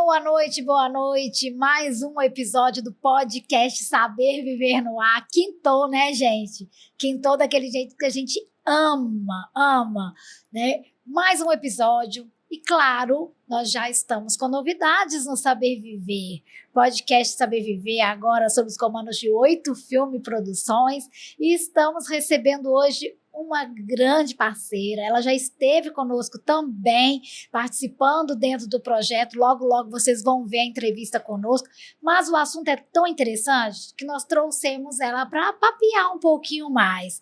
Boa noite. Mais um episódio do podcast Saber Viver no Ar. Quintou, né, gente? Quintou daquele jeito que a gente ama, né? Mais um episódio. E claro, nós já estamos com novidades no Saber Viver. Podcast Saber Viver agora sob os comandos de 8 Filme Produções. E estamos recebendo hoje uma grande parceira. Ela já esteve conosco também, participando dentro do projeto. Logo vocês vão ver a entrevista conosco. Mas o assunto é tão interessante que nós trouxemos ela para papear um pouquinho mais.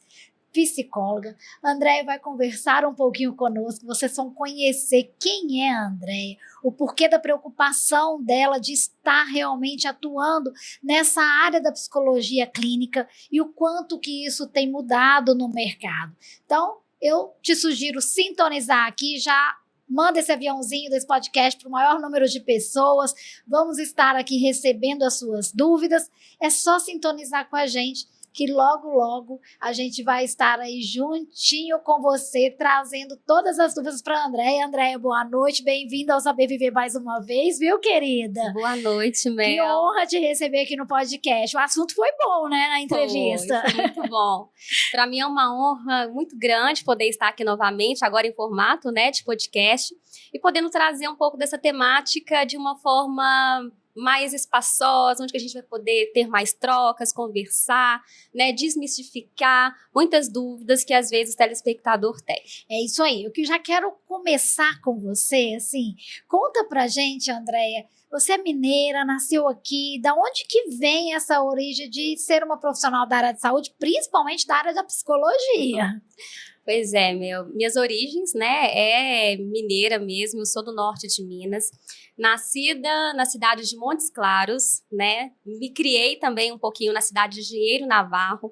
Psicóloga. A Andréia vai conversar um pouquinho conosco, vocês vão conhecer quem é a Andréia, o porquê da preocupação dela de estar realmente atuando nessa área da psicologia clínica e o quanto que isso tem mudado no mercado. Então, eu te sugiro sintonizar aqui, já manda esse aviãozinho desse podcast para o maior número de pessoas, vamos estar aqui recebendo as suas dúvidas, é só sintonizar com a gente, que logo a gente vai estar aí juntinho com você, trazendo todas as dúvidas para a Andréia. Andréia, boa noite, bem-vinda ao Saber Viver mais uma vez, viu, querida? Boa noite, Mel. Que honra te receber aqui no podcast. O assunto foi bom, né, na entrevista? Foi muito bom. Para mim é uma honra muito grande poder estar aqui novamente, agora em formato, né, de podcast, e podendo trazer um pouco dessa temática de uma forma mais espaçosa, onde a gente vai poder ter mais trocas, conversar, né, desmistificar muitas dúvidas que às vezes o telespectador tem. É isso aí. Eu que já quero começar com você, assim, conta pra gente, Andréia, você é mineira, nasceu aqui, da onde que vem essa origem de ser uma profissional da área de saúde, principalmente da área da psicologia? Pois é, minhas origens, né, é mineira mesmo, eu sou do norte de Minas, nascida na cidade de Montes Claros, né, me criei também um pouquinho na cidade de Engenheiro Navarro,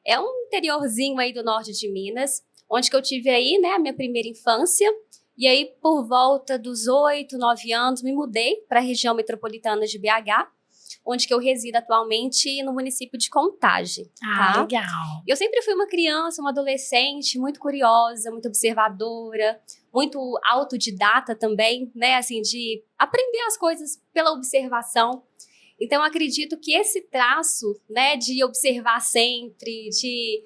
é um interiorzinho aí do norte de Minas, onde que eu tive aí, né, a minha primeira infância, e aí por volta dos 8, 9 anos me mudei para a região metropolitana de BH, onde que eu resido atualmente no município de Contagem. Tá? Legal. Eu sempre fui uma criança, uma adolescente muito curiosa, muito observadora, muito autodidata também, né, assim, de aprender as coisas pela observação. Então, eu acredito que esse traço, né, de observar sempre, de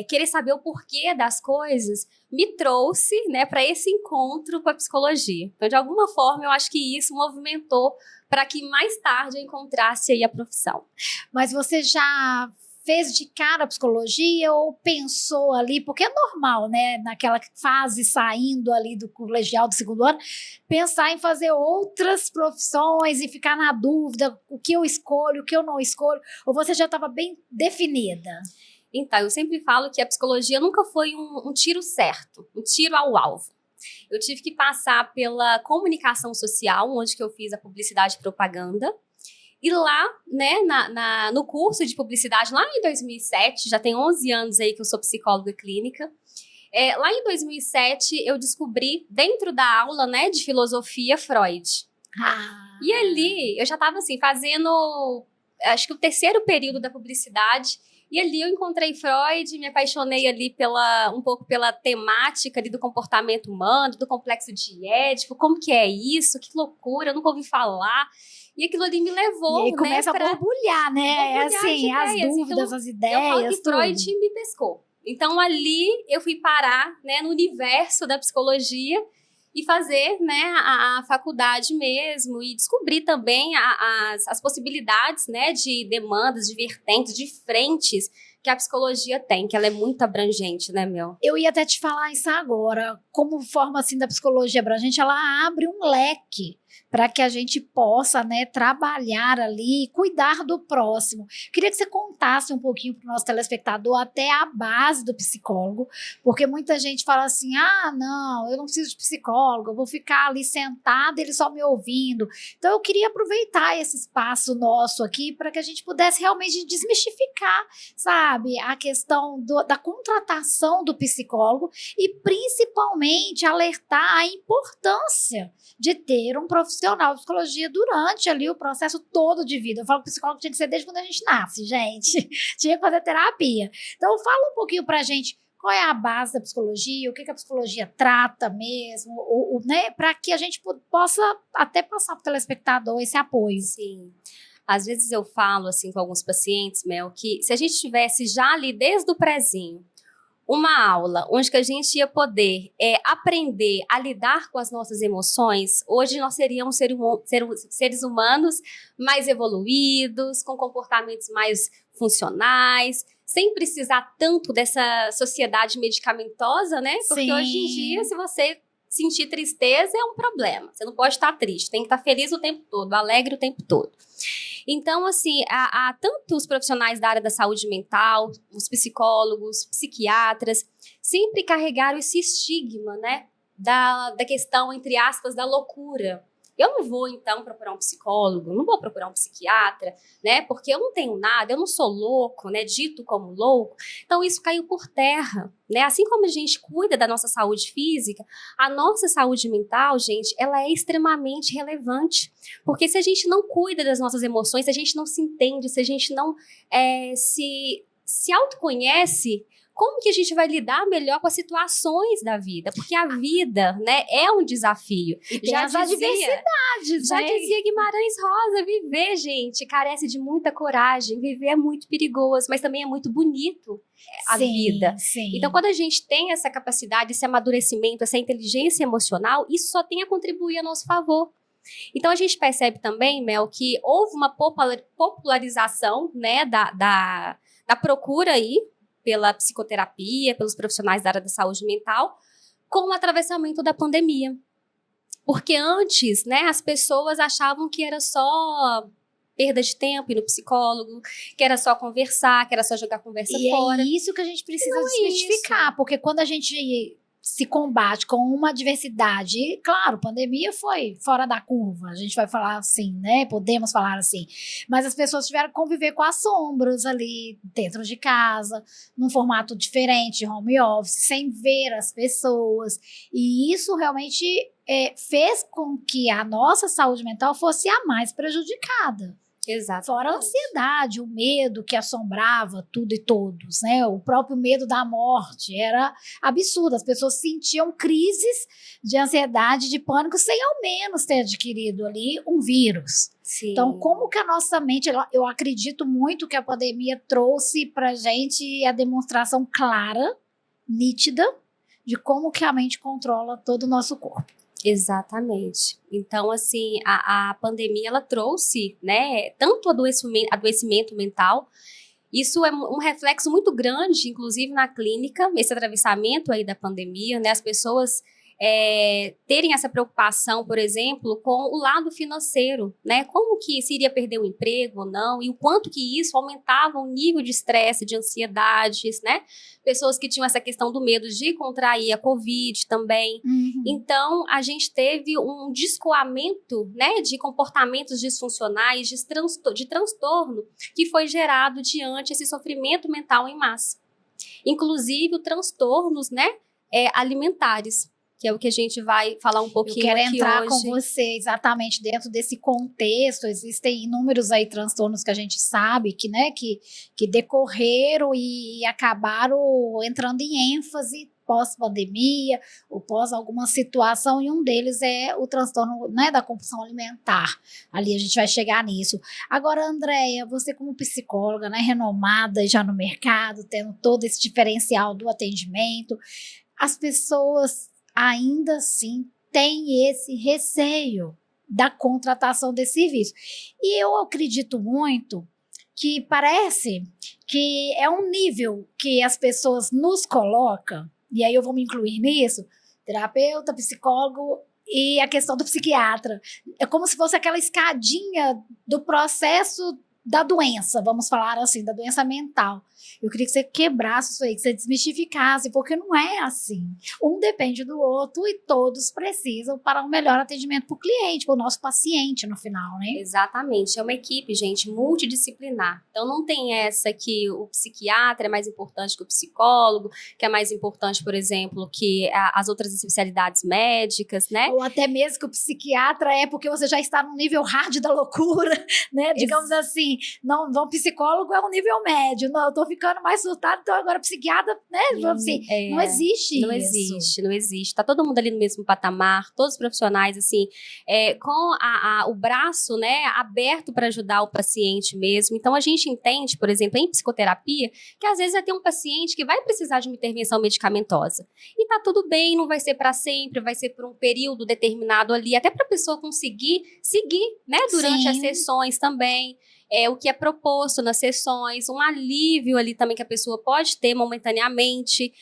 querer saber o porquê das coisas, me trouxe, né, para esse encontro com a psicologia. Então, de alguma forma, eu acho que isso movimentou para que mais tarde eu encontrasse aí a profissão. Mas você já fez de cara a psicologia ou pensou ali, porque é normal, né, naquela fase saindo ali do colegial do segundo ano, pensar em fazer outras profissões e ficar na dúvida, o que eu escolho, o que eu não escolho, ou você já estava bem definida? Então, eu sempre falo que a psicologia nunca foi um tiro certo, um tiro ao alvo. Eu tive que passar pela comunicação social, onde que eu fiz a publicidade e propaganda. E lá, né, no curso de publicidade, lá em 2007, já tem 11 anos aí que eu sou psicóloga clínica, lá em 2007 eu descobri, dentro da aula, né, de filosofia, Freud. E ali, eu já estava assim, fazendo, acho que o terceiro período da publicidade, e ali eu encontrei Freud, me apaixonei ali um pouco pela temática ali do comportamento humano, do complexo de Édipo, como que é isso, que loucura, eu nunca ouvi falar. E aquilo ali me levou, e aí começa, né, a borbulhar, né? Assim, as dúvidas, então, as ideias, eu falo que Freud me pescou. Então, ali eu fui parar, né, no universo da psicologia e fazer, né, a faculdade mesmo e descobrir também as possibilidades, né, de demandas, de vertentes, de frentes que a psicologia tem, que ela é muito abrangente, né, Mel? Eu ia até te falar isso agora, como forma, assim, da psicologia abrangente, ela abre um leque para que a gente possa, né, trabalhar ali e cuidar do próximo. Queria que você contasse um pouquinho para o nosso telespectador até a base do psicólogo, porque muita gente fala assim, não, eu não preciso de psicólogo, eu vou ficar ali sentada, ele só me ouvindo. Então, eu queria aproveitar esse espaço nosso aqui para que a gente pudesse realmente desmistificar, sabe, a questão da contratação do psicólogo e, principalmente, alertar a importância de ter um profissional de psicologia durante ali o processo todo de vida. Eu falo que o psicólogo tinha que ser desde quando a gente nasce, gente. Tinha que fazer terapia. Então, fala um pouquinho pra gente qual é a base da psicologia, o que a psicologia trata mesmo, né, para que a gente possa até passar para o telespectador esse apoio. Sim. Às vezes eu falo assim com alguns pacientes, Mel, que se a gente tivesse já ali desde o prézinho uma aula onde que a gente ia poder aprender a lidar com as nossas emoções, hoje nós seríamos seres humanos mais evoluídos, com comportamentos mais funcionais, sem precisar tanto dessa sociedade medicamentosa, né? Porque Sim. hoje em dia, se você sentir tristeza, é um problema. Você não pode estar triste, tem que estar feliz o tempo todo, alegre o tempo todo. Então, assim, há tantos profissionais da área da saúde mental, os psicólogos, psiquiatras, sempre carregaram esse estigma, né, da questão, entre aspas, da loucura. Eu não vou, então, procurar um psicólogo, não vou procurar um psiquiatra, né, porque eu não tenho nada, eu não sou louco, né, dito como louco. Então, isso caiu por terra, né? Assim como a gente cuida da nossa saúde física, a nossa saúde mental, gente, ela é extremamente relevante. Porque se a gente não cuida das nossas emoções, se a gente não se entende, se a gente não se autoconhece, como que a gente vai lidar melhor com as situações da vida? Porque a vida, né, é um desafio. E tem as adversidades, já né? dizia Guimarães Rosa, viver, gente, carece de muita coragem. Viver é muito perigoso, mas também é muito bonito a vida. Sim. Então, quando a gente tem essa capacidade, esse amadurecimento, essa inteligência emocional, isso só tem a contribuir a nosso favor. Então, a gente percebe também, Mel, que houve uma popularização, né, da procura aí pela psicoterapia, pelos profissionais da área da saúde mental, com o atravessamento da pandemia. Porque antes, né, as pessoas achavam que era só perda de tempo ir no psicólogo, que era só conversar, que era só jogar conversa fora. É isso que a gente precisa desmistificar, porque quando a gente se combate com uma adversidade, e, claro, pandemia foi fora da curva, a gente vai falar assim, né? Podemos falar assim, mas as pessoas tiveram que conviver com as sombras ali dentro de casa, num formato diferente, home office, sem ver as pessoas, e isso realmente fez com que a nossa saúde mental fosse a mais prejudicada. Exato. Fora a ansiedade, o medo que assombrava tudo e todos, né? O próprio medo da morte era absurdo. As pessoas sentiam crises de ansiedade, de pânico, sem ao menos ter adquirido ali um vírus. Sim. Então, como que a nossa mente, eu acredito muito que a pandemia trouxe pra gente a demonstração clara, nítida, de como que a mente controla todo o nosso corpo. Exatamente. Então, assim, a pandemia, ela trouxe, né, tanto adoecimento mental. Isso é um reflexo muito grande, inclusive na clínica, esse atravessamento aí da pandemia, né, as pessoas terem essa preocupação, por exemplo, com o lado financeiro, né, como que se iria perder o emprego ou não, e o quanto que isso aumentava o nível de estresse, de ansiedades, né, pessoas que tinham essa questão do medo de contrair a Covid também. Então, a gente teve um descoamento, né, de comportamentos disfuncionais, de transtorno, que foi gerado diante desse sofrimento mental em massa. Inclusive, transtornos, né, alimentares, que é o que a gente vai falar um pouquinho aqui hoje. Eu quero entrar com você exatamente dentro desse contexto. Existem inúmeros aí transtornos que a gente sabe que, né, que decorreram e acabaram entrando em ênfase pós-pandemia ou pós alguma situação, e um deles é o transtorno, né, da compulsão alimentar. Ali a gente vai chegar nisso. Agora, Andréia, você como psicóloga, né, renomada já no mercado, tendo todo esse diferencial do atendimento, as pessoas ainda assim têm esse receio da contratação desse serviço. E eu acredito muito que parece que é um nível que as pessoas nos colocam, e aí eu vou me incluir nisso, terapeuta, psicólogo e a questão do psiquiatra. É como se fosse aquela escadinha do processo da doença, vamos falar assim, da doença mental. Eu queria que você quebrasse isso aí, que você desmistificasse, porque não é assim. Um depende do outro e todos precisam para um melhor atendimento para o cliente, para o nosso paciente no final, né? Exatamente. É uma equipe, gente, multidisciplinar. Então, não tem essa que o psiquiatra é mais importante que o psicólogo, que é mais importante, por exemplo, que as outras especialidades médicas, né? Ou até mesmo que o psiquiatra é porque você já está no nível hard da loucura, né? Digamos assim, não, o psicólogo é um nível médio. Não, eu estou ficando ficando mais surtado, então agora psiquiatra, né? Vamos assim, não existe não isso. Não existe. Tá todo mundo ali no mesmo patamar, todos os profissionais, assim, com o braço, né, aberto para ajudar o paciente mesmo. Então, a gente entende, por exemplo, em psicoterapia, que às vezes vai ter um paciente que vai precisar de uma intervenção medicamentosa. E tá tudo bem, não vai ser para sempre, vai ser por um período determinado ali, até para a pessoa conseguir seguir, né, durante as sessões também. O que é proposto nas sessões, um alívio ali também que a pessoa pode ter momentaneamente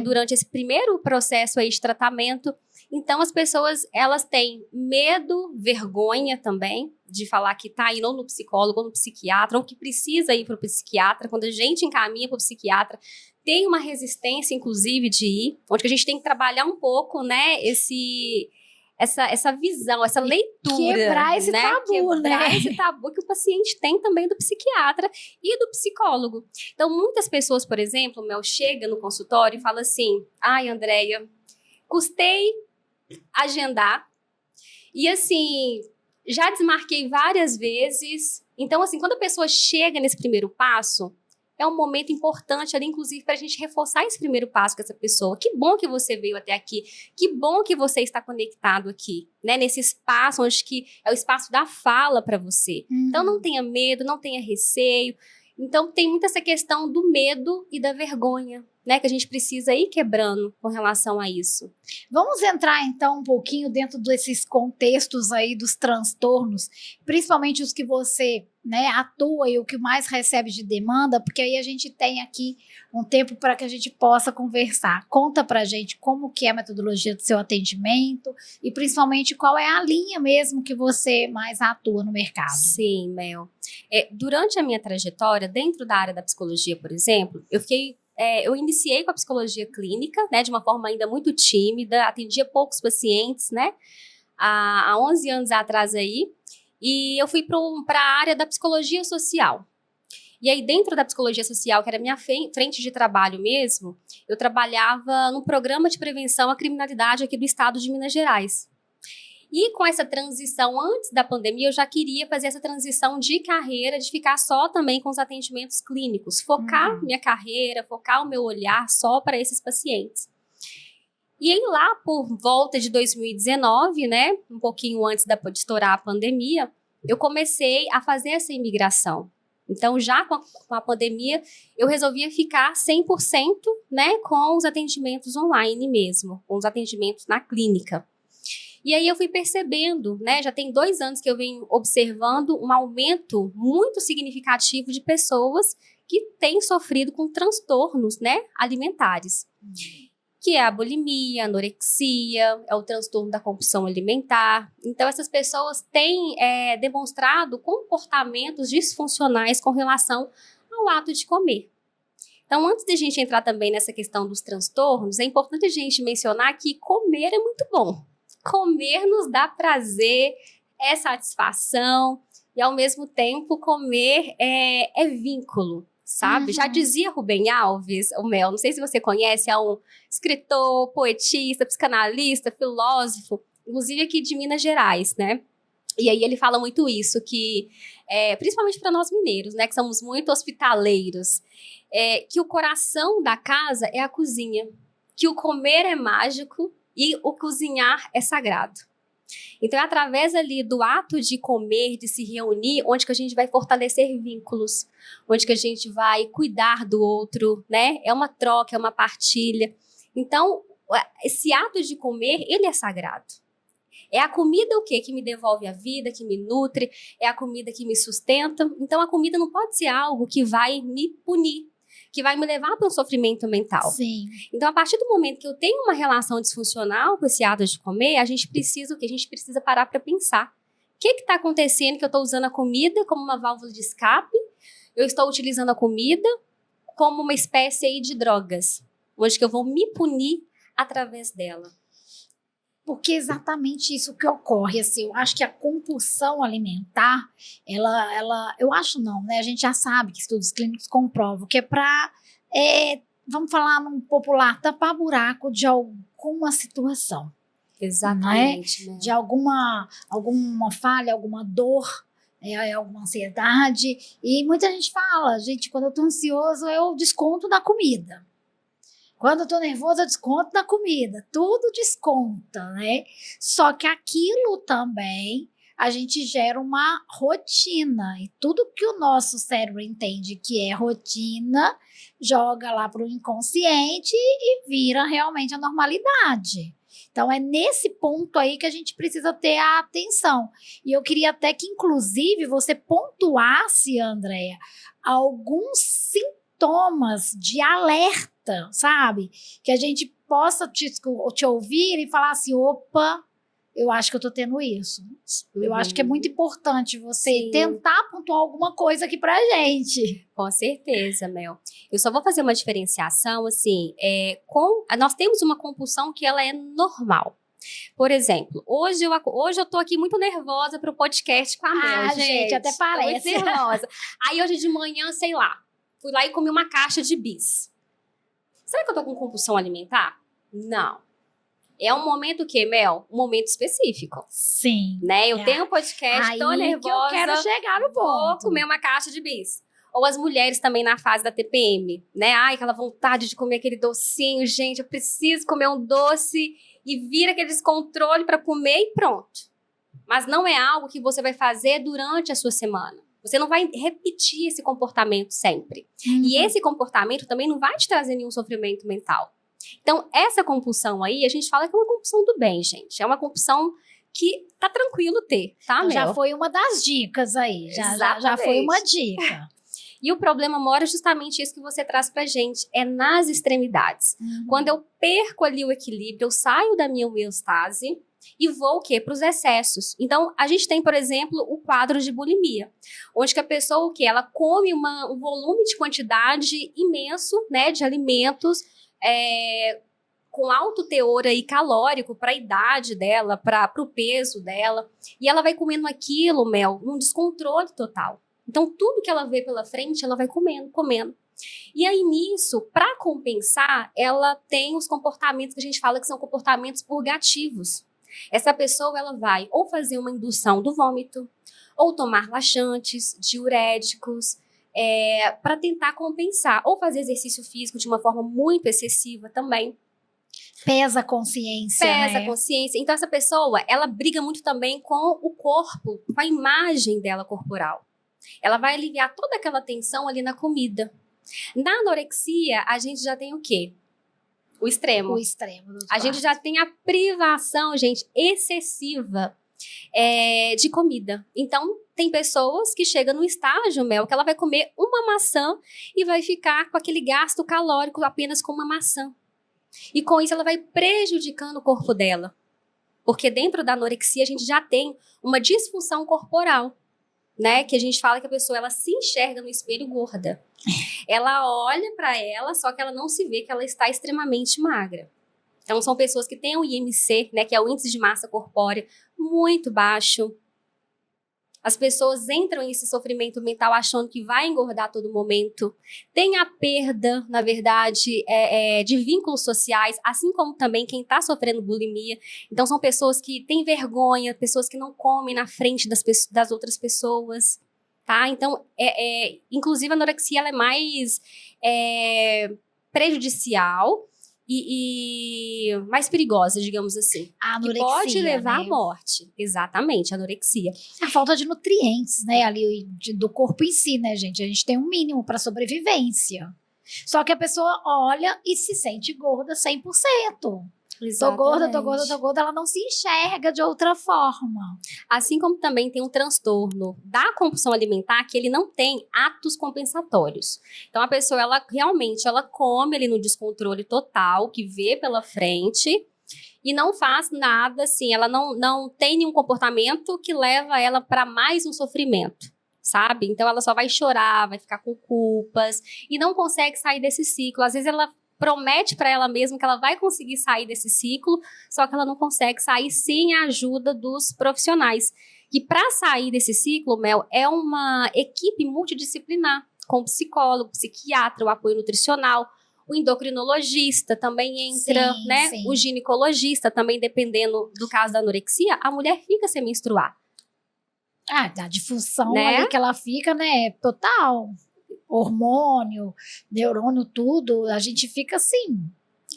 durante esse primeiro processo aí de tratamento. Então, as pessoas, elas têm medo, vergonha também de falar que está indo ou no psicólogo ou no psiquiatra, ou que precisa ir para o psiquiatra. Quando a gente encaminha para o psiquiatra, tem uma resistência, inclusive, de ir, onde a gente tem que trabalhar um pouco, né, essa visão, essa leitura. Quebrar esse tabu, Quebrar esse tabu que o paciente tem também do psiquiatra e do psicólogo. Então, muitas pessoas, por exemplo, Mel, chega no consultório e fala assim, ai, Andréia, custei agendar e, assim, já desmarquei várias vezes. Então, assim, quando a pessoa chega nesse primeiro passo, é um momento importante ali, inclusive, para a gente reforçar esse primeiro passo com essa pessoa. Que bom que você veio até aqui. Que bom que você está conectado aqui, né? Nesse espaço onde que é o espaço da fala para você. Então, não tenha medo, não tenha receio. Então, tem muito essa questão do medo e da vergonha, né? Que a gente precisa ir quebrando com relação a isso. Vamos entrar, então, um pouquinho dentro desses contextos aí dos transtornos, principalmente os que você, né, atua e o que mais recebe de demanda, porque aí a gente tem aqui um tempo para que a gente possa conversar. Conta pra gente como que é a metodologia do seu atendimento e principalmente qual é a linha mesmo que você mais atua no mercado. Sim, Mel. Durante a minha trajetória, dentro da área da psicologia, por exemplo, eu iniciei com a psicologia clínica, né, de uma forma ainda muito tímida, atendia poucos pacientes, né, há 11 anos atrás aí, e eu fui para a área da psicologia social. E aí, dentro da psicologia social, que era a minha frente de trabalho mesmo, eu trabalhava no programa de prevenção à criminalidade aqui do estado de Minas Gerais. E com essa transição, antes da pandemia, eu já queria fazer essa transição de carreira, de ficar só também com os atendimentos clínicos, focar minha carreira, focar o meu olhar só para esses pacientes. E aí lá, por volta de 2019, né, um pouquinho antes de estourar a pandemia, eu comecei a fazer essa imigração. Então, já com a pandemia, eu resolvia ficar 100%, né, com os atendimentos online mesmo, com os atendimentos na clínica. E aí eu fui percebendo, né, já tem 2 anos que eu venho observando um aumento muito significativo de pessoas que têm sofrido com transtornos, né, alimentares. Que é a bulimia, a anorexia, é o transtorno da compulsão alimentar. Então, essas pessoas têm demonstrado comportamentos disfuncionais com relação ao ato de comer. Então, antes de a gente entrar também nessa questão dos transtornos, é importante a gente mencionar que comer é muito bom. Comer nos dá prazer, é satisfação e, ao mesmo tempo, comer é vínculo, sabe? Já dizia Rubem Alves, o Mel, não sei se você conhece, é um escritor, poetista, psicanalista, filósofo, inclusive aqui de Minas Gerais, né? E aí ele fala muito isso, que principalmente para nós mineiros, né, que somos muito hospitaleiros, que o coração da casa é a cozinha, que o comer é mágico e o cozinhar é sagrado. Então, é através ali do ato de comer, de se reunir, onde que a gente vai fortalecer vínculos, onde que a gente vai cuidar do outro, né? É uma troca, é uma partilha. Então, esse ato de comer, ele é sagrado. É a comida o quê? Que me devolve a vida, que me nutre, é a comida que me sustenta. Então, a comida não pode ser algo que vai me punir, que vai me levar para um sofrimento mental. Sim. Então, a partir do momento que eu tenho uma relação disfuncional com esse ato de comer, a gente precisa o quê? A gente precisa parar para pensar. O que está acontecendo que eu estou usando a comida como uma válvula de escape? Eu estou utilizando a comida como uma espécie aí de drogas, onde que eu vou me punir através dela. Porque é exatamente isso que ocorre, assim, eu acho que a compulsão alimentar, eu acho não, né, a gente já sabe que estudos clínicos comprovam que é para, vamos falar num popular, tapar buraco de alguma situação. Exatamente. Né? De alguma falha, alguma dor, é alguma ansiedade. E muita gente fala, gente, quando eu tô ansioso, eu desconto da comida. Quando eu tô nervosa, eu desconto da comida. Tudo desconta, né? Só que aquilo também a gente gera uma rotina. E tudo que o nosso cérebro entende que é rotina, joga lá para o inconsciente e vira realmente a normalidade. Então, é nesse ponto aí que a gente precisa ter a atenção. E eu queria até que, inclusive, você pontuasse, Andréia, alguns sintomas de alerta, sabe? Que a gente possa te ouvir e falar assim, opa, eu acho que eu tô tendo isso. Eu acho que é muito importante você tentar pontuar alguma coisa aqui pra gente. Com certeza, Mel. Eu só vou fazer uma diferenciação, assim, nós temos uma compulsão que ela é normal. Por exemplo, hoje eu tô aqui muito nervosa pro podcast com a Mel, gente, até parece. Tô muito nervosa. Aí hoje de manhã, sei lá, fui lá e comi uma caixa de bis. Será que eu tô com compulsão alimentar? Não. É um momento que, Mel? Um momento específico. Sim. Né? Eu tenho um podcast, tô nervosa. Que eu quero chegar no ponto. Vou comer uma caixa de bis. Ou as mulheres também na fase da TPM, né? Ai, aquela vontade de comer aquele docinho. Gente, eu preciso comer um doce. E vira aquele descontrole para comer e pronto. Mas não é algo que você vai fazer durante a sua semana. Você não vai repetir esse comportamento sempre. E esse comportamento também não vai te trazer nenhum sofrimento mental. Então, essa compulsão aí, a gente fala que é uma compulsão do bem, gente. É uma compulsão que tá tranquilo ter, tá, então, Mel? já foi uma das dicas aí. Já foi uma dica. E o problema mora justamente isso que você traz pra gente, é nas extremidades. Quando eu perco ali o equilíbrio, eu saio da minha homeostase e vou o quê? Para os excessos. Então, a gente tem, por exemplo, o quadro de bulimia, onde que a pessoa, o quê? Ela come um volume de quantidade imenso, né, de alimentos, com alto teor aí calórico para a idade dela, para o peso dela, e ela vai comendo aquilo, Mel, num descontrole total. Então, tudo que ela vê pela frente, ela vai comendo. E aí, nisso, para compensar, ela tem os comportamentos que a gente fala que são comportamentos purgativos. Essa pessoa, ela vai ou fazer uma indução do vômito, ou tomar laxantes, diuréticos, para tentar compensar, ou fazer exercício físico de uma forma muito excessiva também. Pesa a consciência, Pesa a consciência. Então, essa pessoa, ela briga muito também com o corpo, com a imagem dela corporal. Ela vai aliviar toda aquela tensão ali na comida. Na anorexia, a gente já tem o quê? O extremo. O extremo. A gente já tem a privação, gente, excessiva de comida. Então, tem pessoas que chegam no estágio, Mel, que ela vai comer uma maçã e vai ficar com aquele gasto calórico apenas com uma maçã. E com isso ela vai prejudicando o corpo dela. Porque dentro da anorexia a gente já tem uma disfunção corporal, né? Que a gente fala que a pessoa ela se enxerga no espelho gorda. Ela olha para ela, só que ela não se vê que ela está extremamente magra. Então são pessoas que têm o IMC, né, que é o índice de massa corpórea, muito baixo. As pessoas entram nesse sofrimento mental achando que vai engordar a todo momento. Tem a perda, na verdade, de vínculos sociais, assim como também quem está sofrendo bulimia. Então, são pessoas que têm vergonha, pessoas que não comem na frente das outras pessoas. Tá? Então, inclusive, a anorexia ela é mais prejudicial e mais perigosa, digamos assim. A anorexia, que pode levar né? à morte. Exatamente, a anorexia. A falta de nutrientes, né, ali do corpo em si, né, gente? A gente tem um mínimo para sobrevivência. Só que a pessoa olha e se sente gorda 100%. Exatamente. Tô gorda, ela não se enxerga de outra forma. Assim como também tem um transtorno da compulsão alimentar que ele não tem atos compensatórios. Então a pessoa, ela realmente, ela come ali no descontrole total, que vê pela frente e não faz nada assim, ela não tem nenhum comportamento que leva ela para mais um sofrimento, sabe? Então ela só vai chorar, vai ficar com culpas e não consegue sair desse ciclo. Às vezes ela promete para ela mesma que ela vai conseguir sair desse ciclo, só que ela não consegue sair sem a ajuda dos profissionais. E para sair desse ciclo, Mel, é uma equipe multidisciplinar, com psicólogo, psiquiatra, o apoio nutricional, o endocrinologista também entra, Sim, né? sim. O ginecologista também, dependendo do caso da anorexia, a mulher fica sem menstruar. Da disfunção né? ali que ela fica, né? Total. Hormônio, neurônio, tudo. A gente fica assim.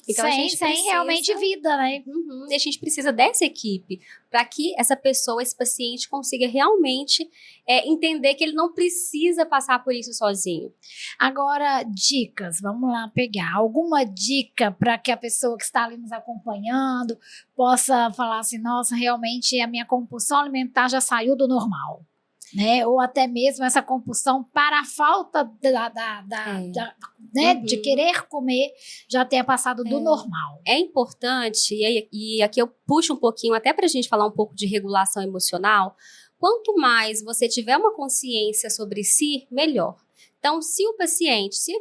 Então, a gente sem precisa, realmente vida, né? E a gente precisa dessa equipe para que essa pessoa, esse paciente, consiga realmente entender que ele não precisa passar por isso sozinho. Agora, dicas, vamos lá pegar. Alguma dica para que a pessoa que está ali nos acompanhando possa falar assim, nossa, realmente a minha compulsão alimentar já saiu do normal. Né? Ou até mesmo essa compulsão para a falta né, de querer comer já tenha passado do normal. É importante, e aqui eu puxo um pouquinho até para a gente falar um pouco de regulação emocional. Quanto mais você tiver uma consciência sobre si, melhor. Então, se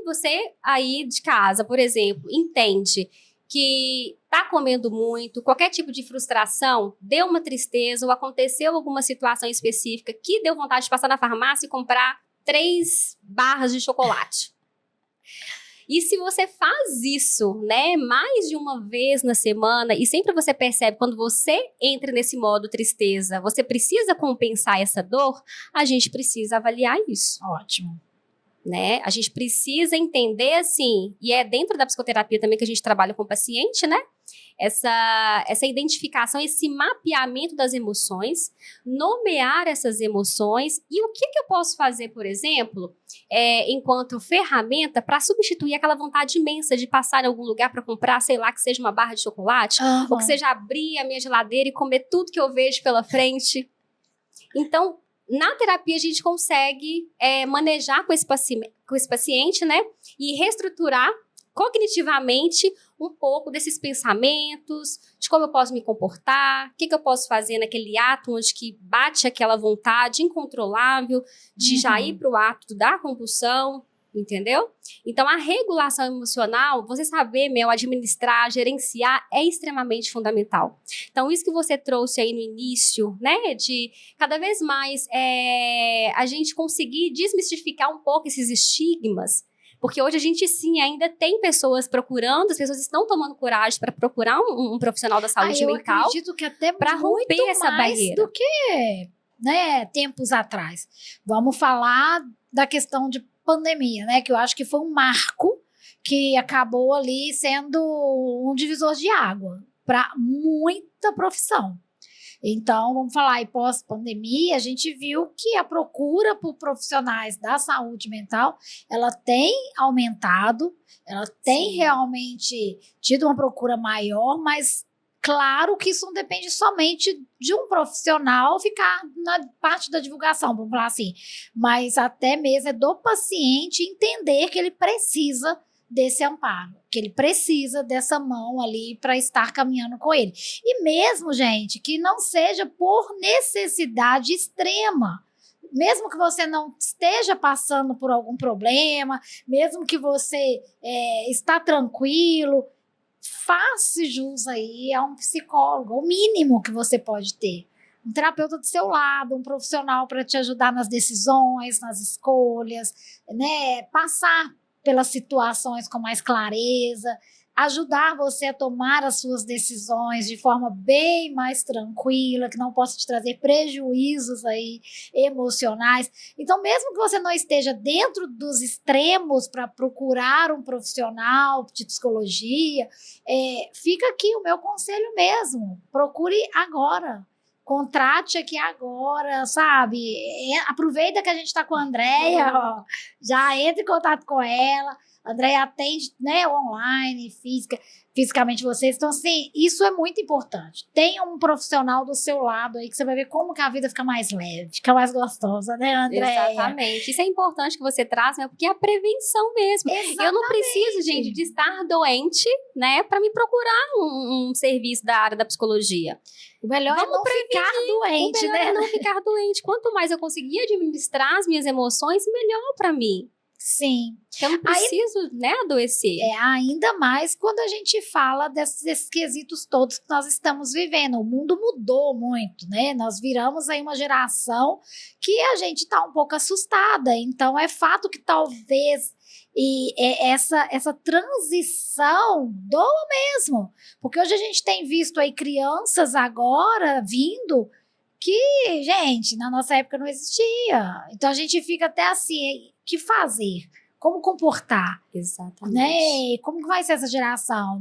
você aí de casa, por exemplo, entende que está comendo muito, qualquer tipo de frustração, deu uma tristeza ou aconteceu alguma situação específica que deu vontade de passar na farmácia e comprar 3 barras de chocolate. E se você faz isso, né, mais de uma vez na semana, e sempre você percebe quando você entra nesse modo tristeza, você precisa compensar essa dor, a gente precisa avaliar isso. Ótimo. Né? A gente precisa entender, assim, e é dentro da psicoterapia também que a gente trabalha com o paciente, né? Essa identificação, esse mapeamento das emoções, nomear essas emoções e o que eu posso fazer, por exemplo, enquanto ferramenta para substituir aquela vontade imensa de passar em algum lugar para comprar, sei lá, que seja uma barra de chocolate, ou que seja abrir a minha geladeira e comer tudo que eu vejo pela frente. Então, na terapia, a gente consegue manejar com esse paciente, né? E reestruturar cognitivamente um pouco desses pensamentos, de como eu posso me comportar, o que eu posso fazer naquele ato onde que bate aquela vontade incontrolável de já ir para o ato da compulsão, entendeu? Então, a regulação emocional, você saber, administrar, gerenciar, é extremamente fundamental. Então, isso que você trouxe aí no início, né, de cada vez mais a gente conseguir desmistificar um pouco esses estigmas, porque hoje a gente, sim, ainda tem pessoas procurando, as pessoas estão tomando coragem para procurar um profissional da saúde mental. Eu acredito que até para romper essa barreira. Do que, né, tempos atrás. Vamos falar da questão de pandemia, né, que eu acho que foi um marco que acabou ali sendo um divisor de água para muita profissão. Então, vamos falar aí, pós-pandemia, a gente viu que a procura por profissionais da saúde mental, ela tem aumentado, ela tem realmente tido uma procura maior, mas claro que isso não depende somente de um profissional ficar na parte da divulgação, vamos falar assim, mas até mesmo é do paciente entender que ele precisa desse amparo, que ele precisa dessa mão ali para estar caminhando com ele. E mesmo, gente, que não seja por necessidade extrema, mesmo que você não esteja passando por algum problema, mesmo que você está tranquilo, faça jus aí a um psicólogo, o mínimo que você pode ter. Um terapeuta do seu lado, um profissional para te ajudar nas decisões, nas escolhas, né? Passar pelas situações com mais clareza, ajudar você a tomar as suas decisões de forma bem mais tranquila, que não possa te trazer prejuízos aí emocionais. Então, mesmo que você não esteja dentro dos extremos para procurar um profissional de psicologia, fica aqui o meu conselho mesmo, procure agora. Contrate aqui agora, sabe? Aproveita que a gente está com a Andréia, já entre em contato com ela. A Andréia atende, né, online, fisicamente vocês. Então, assim, isso é muito importante. Tenha um profissional do seu lado aí que você vai ver como que a vida fica mais leve, fica mais gostosa, né, Andréia? Exatamente. Isso é importante que você traz, né? Porque é a prevenção mesmo. Exatamente. Eu não preciso, gente, de estar doente, né, para me procurar um serviço da área da psicologia. O melhor é não ficar doente, né? O melhor é não ficar doente. Quanto mais eu conseguir administrar as minhas emoções, melhor para mim. Sim. Eu não preciso, né, adoecer. Ainda mais quando a gente fala desses quesitos todos que nós estamos vivendo. O mundo mudou muito, né? Nós viramos aí uma geração que a gente está um pouco assustada. Então, é fato que talvez essa transição doa mesmo. Porque hoje a gente tem visto aí crianças agora vindo que, gente, na nossa época não existia. Então a gente fica até assim, o que fazer? Como comportar? Exatamente. Né? Como que vai ser essa geração?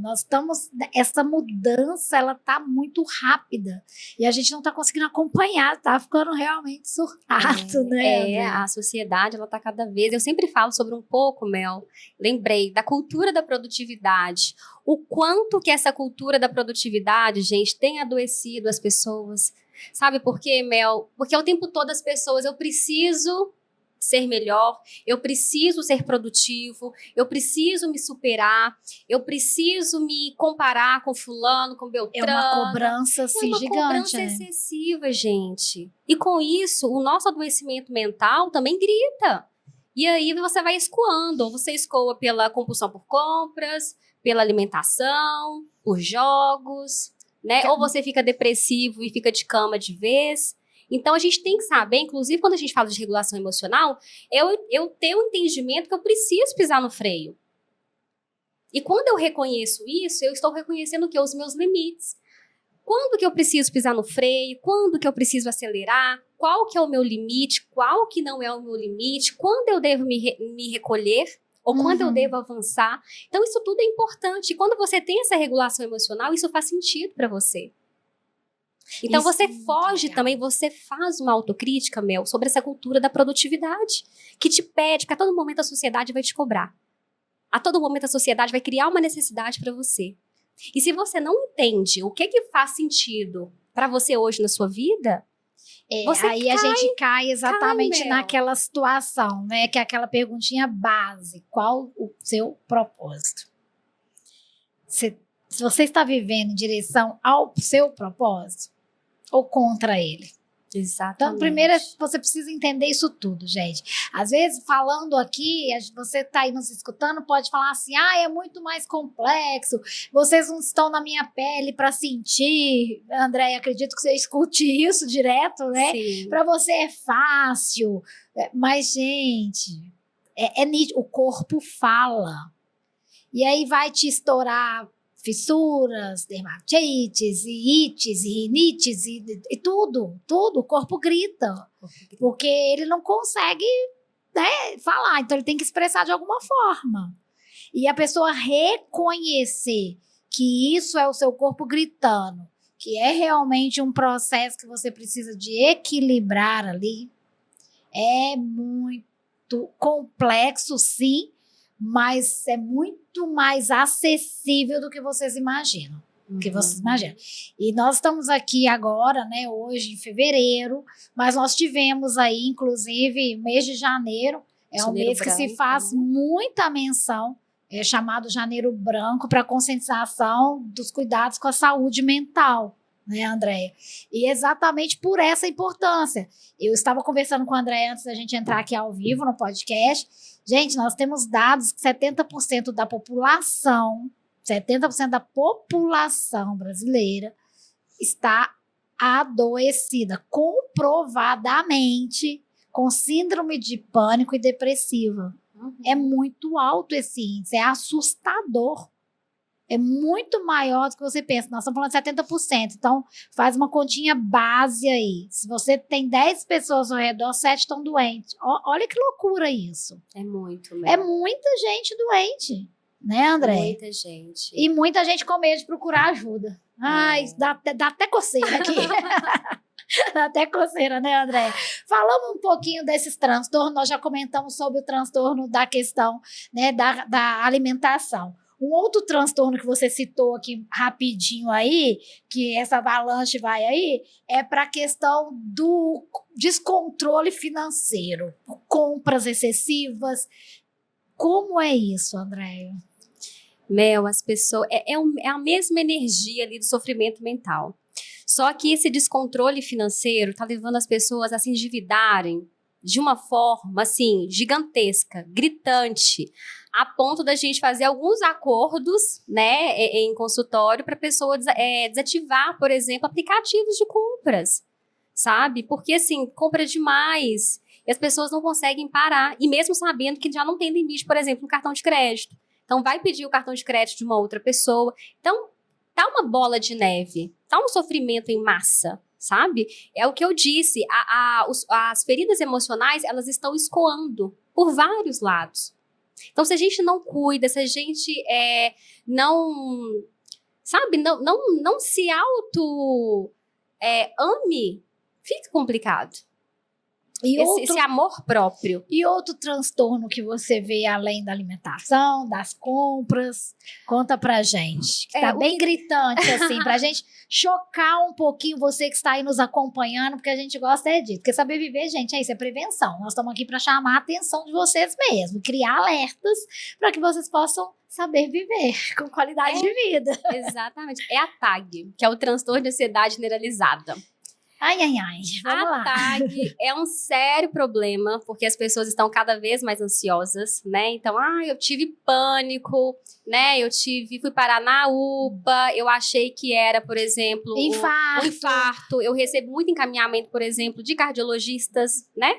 Essa mudança, ela tá muito rápida e a gente não tá conseguindo acompanhar, tá ficando realmente surtado, né? A sociedade, ela tá cada vez... Eu sempre falo sobre um pouco, Mel, lembrei, da cultura da produtividade. O quanto que essa cultura da produtividade, gente, tem adoecido as pessoas. Sabe por quê, Mel? Porque o tempo todo as pessoas, eu preciso ser melhor, eu preciso ser produtivo, eu preciso me superar, eu preciso me comparar com fulano, com Beltrano. É uma cobrança, assim, gigante. É uma cobrança excessiva, gente. E com isso, o nosso adoecimento mental também grita. E aí você vai escoando, ou você escoa pela compulsão por compras, pela alimentação, por jogos, né? Ou você fica depressivo e fica de cama de vez. Então, a gente tem que saber, inclusive quando a gente fala de regulação emocional, eu ter o entendimento que eu preciso pisar no freio. E quando eu reconheço isso, eu estou reconhecendo que os meus limites. Quando que eu preciso pisar no freio? Quando que eu preciso acelerar? Qual que é o meu limite? Qual que não é o meu limite? Quando eu devo me recolher? Ou quando eu devo avançar? Então, isso tudo é importante. E quando você tem essa regulação emocional, isso faz sentido para você. Então, isso você foge também, você faz uma autocrítica, Mel, sobre essa cultura da produtividade, que te pede, porque a todo momento a sociedade vai te cobrar. A todo momento a sociedade vai criar uma necessidade para você. E se você não entende o que faz sentido para você hoje na sua vida, aí a gente cai exatamente naquela situação, né? Que é aquela perguntinha base. Qual o seu propósito? Se você está vivendo em direção ao seu propósito ou contra ele? Exatamente. Então, primeiro, você precisa entender isso tudo, gente. Às vezes, falando aqui, você está aí nos escutando, pode falar assim, é muito mais complexo, vocês não estão na minha pele para sentir. André, acredito que você escute isso direto, né? Para você é fácil. Mas, gente, é nítido, o corpo fala. E aí vai te estourar fissuras, dermatites, e ites, e rinites, e tudo, o corpo grita, porque ele não consegue, né, falar, então ele tem que expressar de alguma forma. E a pessoa reconhecer que isso é o seu corpo gritando, que é realmente um processo que você precisa de equilibrar ali, é muito complexo, sim, mas é muito mais acessível do que vocês imaginam. E nós estamos aqui agora, né, hoje em fevereiro, mas nós tivemos aí, inclusive, mês de janeiro, um mês que se faz muita menção, é chamado Janeiro Branco, para conscientização dos cuidados com a saúde mental, né, Andréia? E exatamente por essa importância. Eu estava conversando com a Andréia antes da gente entrar aqui ao vivo no podcast. Gente, nós temos dados que 70% da população brasileira está adoecida, comprovadamente, com síndrome de pânico e depressiva. É muito alto esse índice, é assustador. É muito maior do que você pensa. Nós estamos falando de 70%. Então, faz uma continha base aí. Se você tem 10 pessoas ao redor, 7 estão doentes. Olha que loucura isso. É muito, É muita gente doente. Né, André? Muita gente. E muita gente com medo de procurar ajuda. Ai, dá até coceira aqui. Dá até coceira, né, André? Falamos um pouquinho desses transtornos. Nós já comentamos sobre o transtorno da questão, né, da alimentação. Um outro transtorno que você citou aqui rapidinho aí, que essa avalanche vai aí, é para a questão do descontrole financeiro, compras excessivas. Como é isso, Andréia? Mel, as pessoas... É a mesma energia ali do sofrimento mental. Só que esse descontrole financeiro está levando as pessoas a se endividarem de uma forma, assim, gigantesca, gritante, a ponto da gente fazer alguns acordos, né, em consultório para a pessoa desativar, por exemplo, aplicativos de compras, sabe? Porque, assim, compra demais e as pessoas não conseguem parar, e mesmo sabendo que já não tem limite, por exemplo, no cartão de crédito. Então, vai pedir o cartão de crédito de uma outra pessoa. Então, tá uma bola de neve, tá um sofrimento em massa, sabe? É o que eu disse, as feridas emocionais, elas estão escoando por vários lados. Então, se a gente não cuida, se a gente não, sabe, não se ame, fica complicado. E esse amor próprio. E outro transtorno que você vê além da alimentação, das compras? Conta pra gente. Que tá bem gritante, assim, pra gente chocar um pouquinho você que está aí nos acompanhando, porque a gente gosta disso. Porque saber viver, gente, isso é prevenção. Nós estamos aqui para chamar a atenção de vocês mesmo, criar alertas para que vocês possam saber viver com qualidade de vida. Exatamente. É a TAG, que é o transtorno de ansiedade generalizada. Ai, vamos lá. A TAG é um sério problema, porque as pessoas estão cada vez mais ansiosas, né? Então, eu tive pânico, né? Fui parar na UPA, eu achei que era, por exemplo, um infarto. Eu recebo muito encaminhamento, por exemplo, de cardiologistas, né?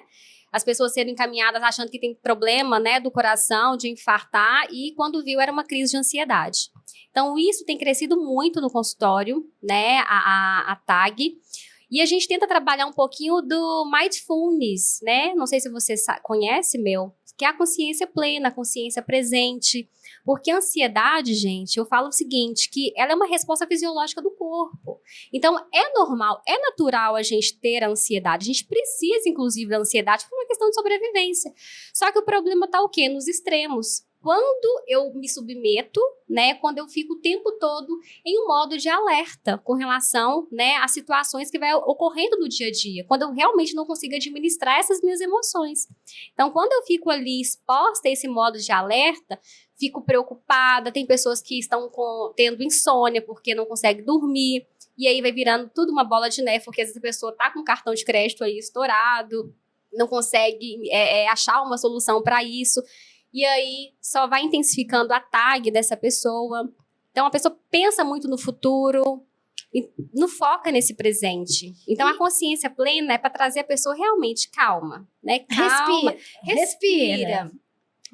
As pessoas sendo encaminhadas achando que tem problema, né, do coração, de infartar, e quando viu era uma crise de ansiedade. Então, isso tem crescido muito no consultório, né, a TAG. E a gente tenta trabalhar um pouquinho do Mindfulness, né? Não sei se você conhece, que é a consciência plena, a consciência presente. Porque a ansiedade, gente, eu falo o seguinte, que ela é uma resposta fisiológica do corpo. Então, é normal, é natural a gente ter a ansiedade. A gente precisa, inclusive, da ansiedade por uma questão de sobrevivência. Só que o problema está o quê? Nos extremos. Quando eu me submeto, né, quando eu fico o tempo todo em um modo de alerta com relação, né, às situações que vai ocorrendo no dia a dia, quando eu realmente não consigo administrar essas minhas emoções. Então, quando eu fico ali exposta a esse modo de alerta, fico preocupada, tem pessoas que estão tendo insônia porque não conseguem dormir, e aí vai virando tudo uma bola de neve, porque às vezes a pessoa está com o cartão de crédito aí estourado, não consegue achar uma solução para isso. E aí só vai intensificando a TAG dessa pessoa. Então, a pessoa pensa muito no futuro e não foca nesse presente. Então, a consciência plena é para trazer a pessoa realmente calma, né? Calma, respira.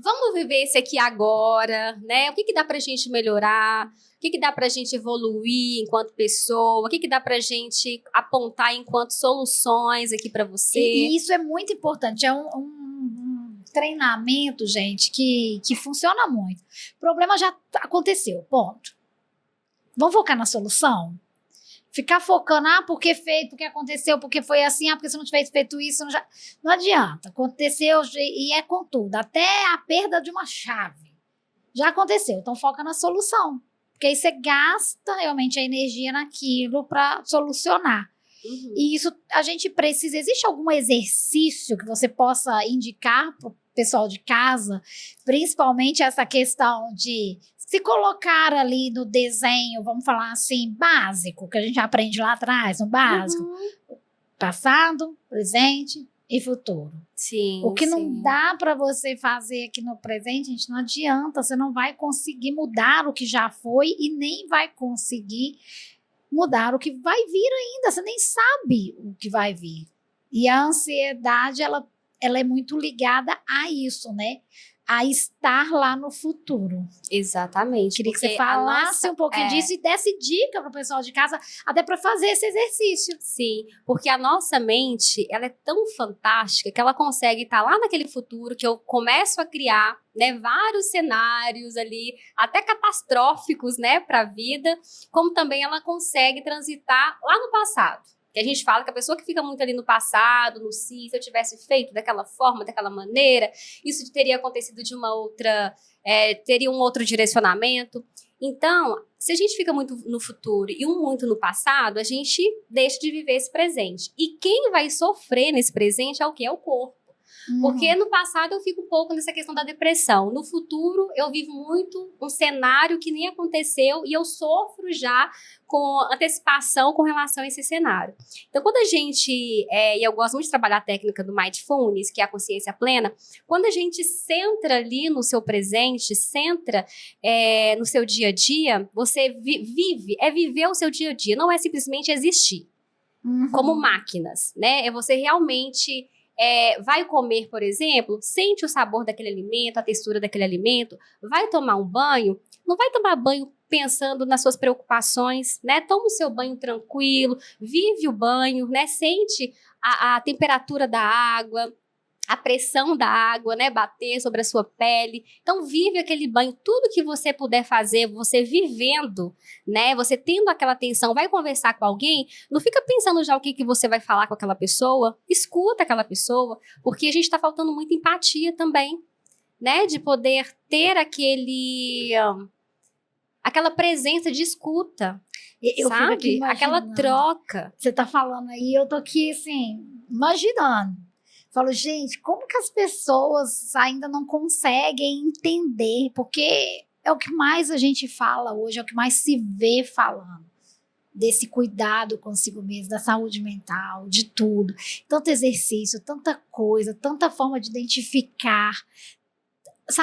Vamos viver esse aqui agora, né? O que dá pra gente melhorar? O que dá pra gente evoluir enquanto pessoa? O que dá pra gente apontar enquanto soluções aqui para você? E isso é muito importante. É um treinamento, gente, que funciona muito. O problema já aconteceu, ponto. Vamos focar na solução? Ficar focando, porque fez, porque aconteceu, porque foi assim, porque se não tivesse feito isso, não adianta. Aconteceu e é com tudo. Até a perda de uma chave. Já aconteceu, então foca na solução. Porque aí você gasta realmente a energia naquilo para solucionar. Uhum. E isso a gente precisa. Existe algum exercício que você possa indicar para o pessoal de casa? Principalmente essa questão de se colocar ali no desenho, vamos falar assim, básico, que a gente aprende lá atrás, no básico. Uhum. Passado, presente e futuro. Sim, o que não dá para você fazer aqui no presente, gente, não adianta. Você não vai conseguir mudar o que já foi e nem vai conseguir mudar o que vai vir ainda. Você nem sabe o que vai vir. E a ansiedade, ela é muito ligada a isso, né? A estar lá no futuro. Exatamente. Queria que você falasse um pouquinho disso e desse dica para o pessoal de casa, até para fazer esse exercício. Sim, porque a nossa mente, ela é tão fantástica que ela consegue estar lá naquele futuro que eu começo a criar, né, vários cenários ali, até catastróficos, né, para a vida, como também ela consegue transitar lá no passado. Que a gente fala que a pessoa que fica muito ali no passado, no se eu tivesse feito daquela forma, daquela maneira, isso teria acontecido de uma outra, teria um outro direcionamento. Então, se a gente fica muito no futuro e muito no passado, a gente deixa de viver esse presente. E quem vai sofrer nesse presente é o quê? É o corpo. Porque no passado eu fico um pouco nessa questão da depressão. No futuro eu vivo muito um cenário que nem aconteceu e eu sofro já com antecipação com relação a esse cenário. Então, quando a gente, e eu gosto muito de trabalhar a técnica do Mindfulness, que é a consciência plena, quando a gente centra ali no seu presente, centra no seu dia a dia, você viver o seu dia a dia, não é simplesmente existir como máquinas, né? É você realmente... vai comer, por exemplo, sente o sabor daquele alimento, a textura daquele alimento, vai tomar um banho, não vai tomar banho pensando nas suas preocupações, né? Toma o seu banho tranquilo, vive o banho, né? Sente a temperatura da água, a pressão da água, né, bater sobre a sua pele. Então, vive aquele banho, tudo que você puder fazer, você vivendo, né, você tendo aquela atenção, vai conversar com alguém, não fica pensando já o que você vai falar com aquela pessoa, escuta aquela pessoa, porque a gente está faltando muita empatia também, né, de poder ter aquela presença de escuta, Eu fico sabe? aqui Aquela imaginando. troca. Você tá falando aí, eu tô aqui, assim, imaginando. Falo, gente, como que as pessoas ainda não conseguem entender? Porque é o que mais a gente fala hoje, é o que mais se vê falando. Desse cuidado consigo mesmo, da saúde mental, de tudo. Tanto exercício, tanta coisa, tanta forma de identificar.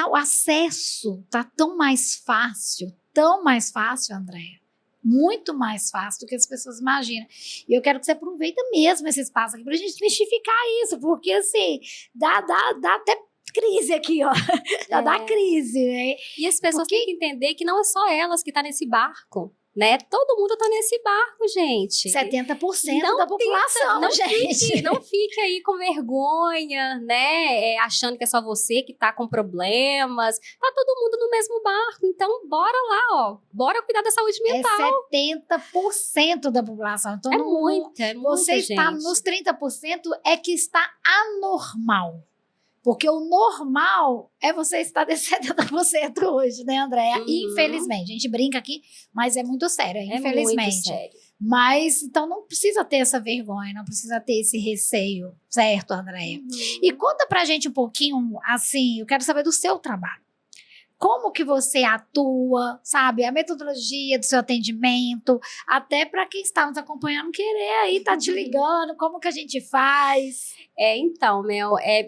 O acesso tá tão mais fácil, Andréia. Muito mais fácil do que as pessoas imaginam. E eu quero que você aproveita mesmo esse espaço aqui para a gente desmistificar isso, porque assim, dá até crise aqui, ó. Já dá crise, né? E as pessoas têm que entender que não é só elas que estão nesse barco, né? Todo mundo tá nesse barco, gente. 70% da população, gente. Não fique aí com vergonha, né? Achando que é só você que tá com problemas. Tá todo mundo no mesmo barco. Então, bora lá, ó. Bora cuidar da saúde mental. É 70% da população. Então, é muita, você está gente. nos 30% é que está anormal. Porque o normal é você estar desse 70% hoje, né, Andréia? Infelizmente. A gente brinca aqui, mas é muito sério, infelizmente. É muito sério. Mas, então, não precisa ter essa vergonha, não precisa ter esse receio, certo, Andréia? E conta pra gente um pouquinho, assim, eu quero saber do seu trabalho. Como que você atua, sabe? A metodologia do seu atendimento, até para quem está nos acompanhando querer aí, tá te ligando, como que a gente faz? Então,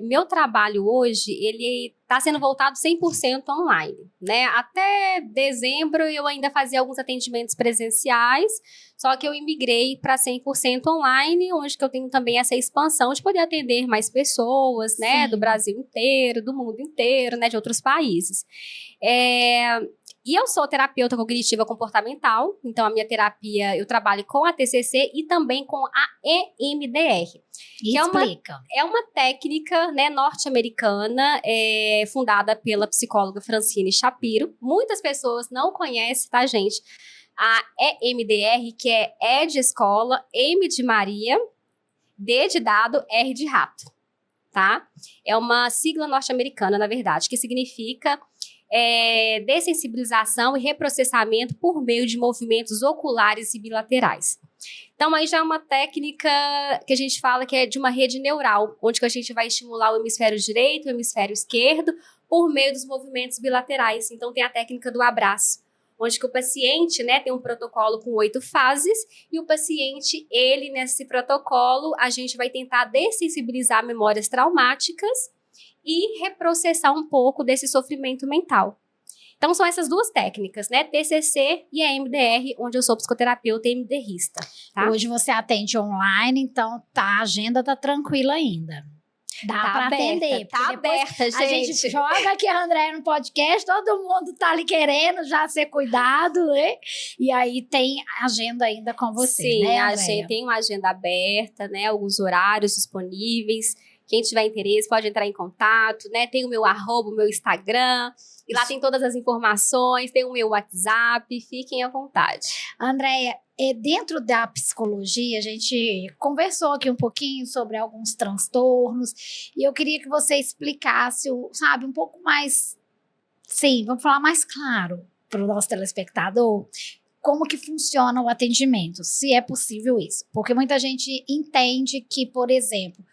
meu trabalho hoje, ele está sendo voltado 100% online, né? Até dezembro eu ainda fazia alguns atendimentos presenciais, só que eu imigrei para 100% online, onde que eu tenho também essa expansão de poder atender mais pessoas, né? Do Brasil inteiro, do mundo inteiro, né? De outros países. E eu sou terapeuta cognitiva comportamental, então a minha terapia, eu trabalho com a TCC e também com a EMDR. Que é uma técnica, né, norte-americana, fundada pela psicóloga Francine Shapiro. Muitas pessoas não conhecem, tá, gente? A EMDR, que é E de escola, M de Maria, D de dado, R de rato, tá? É uma sigla norte-americana, na verdade, que significa dessensibilização e reprocessamento por meio de movimentos oculares e bilaterais. Então, aí já é uma técnica que a gente fala que é de uma rede neural, onde que a gente vai estimular o hemisfério direito, o hemisfério esquerdo, por meio dos movimentos bilaterais. Então, tem a técnica do abraço, onde que o paciente, né, tem um protocolo com 8 fases, e o paciente, nesse protocolo, a gente vai tentar dessensibilizar memórias traumáticas e reprocessar um pouco desse sofrimento mental. Então, são essas duas técnicas, né? TCC e a MDR, onde eu sou psicoterapeuta e MDRista. Tá? Hoje você atende online, então a agenda tá tranquila ainda. Dá pra atender. Tá aberta, gente. A gente joga aqui a Andréia no podcast, todo mundo tá ali querendo já ser cuidado, né? E aí tem agenda ainda com você, Sim, né, a gente tem uma agenda aberta, né? Alguns horários disponíveis. Quem tiver interesse pode entrar em contato, né? Tem o meu @, o meu Instagram. E lá tem todas as informações, tem o meu WhatsApp, fiquem à vontade. Andréia, dentro da psicologia, a gente conversou aqui um pouquinho sobre alguns transtornos, e eu queria que você explicasse, sabe, um pouco mais, sim, vamos falar mais claro para o nosso telespectador, como que funciona o atendimento, se é possível isso. Porque muita gente entende que, por exemplo,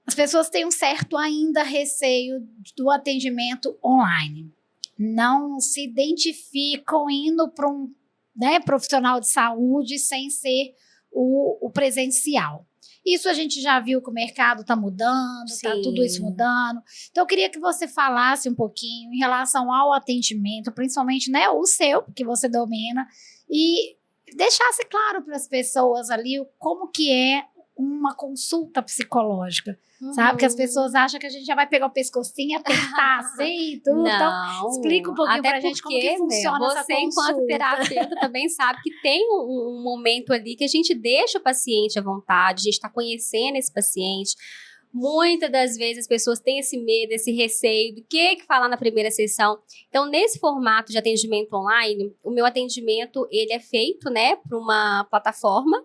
as pessoas têm um certo ainda receio do atendimento online. Não se identificam indo para um profissional de saúde sem ser o presencial. Isso a gente já viu que o mercado está mudando, está tudo isso mudando. Então, eu queria que você falasse um pouquinho em relação ao atendimento, principalmente, né, o seu, que você domina, e deixasse claro para as pessoas ali como que é uma consulta psicológica, sabe? Porque as pessoas acham que a gente já vai pegar o pescocinho e apertar assim e tudo. Não, então, explica um pouquinho pra gente como que funciona essa você, enquanto terapeuta, também sabe que tem um momento ali que a gente deixa o paciente à vontade, a gente está conhecendo esse paciente. Muitas das vezes as pessoas têm esse medo, esse receio do que falar na primeira sessão. Então, nesse formato de atendimento online, o meu atendimento, ele é feito, né, por uma plataforma,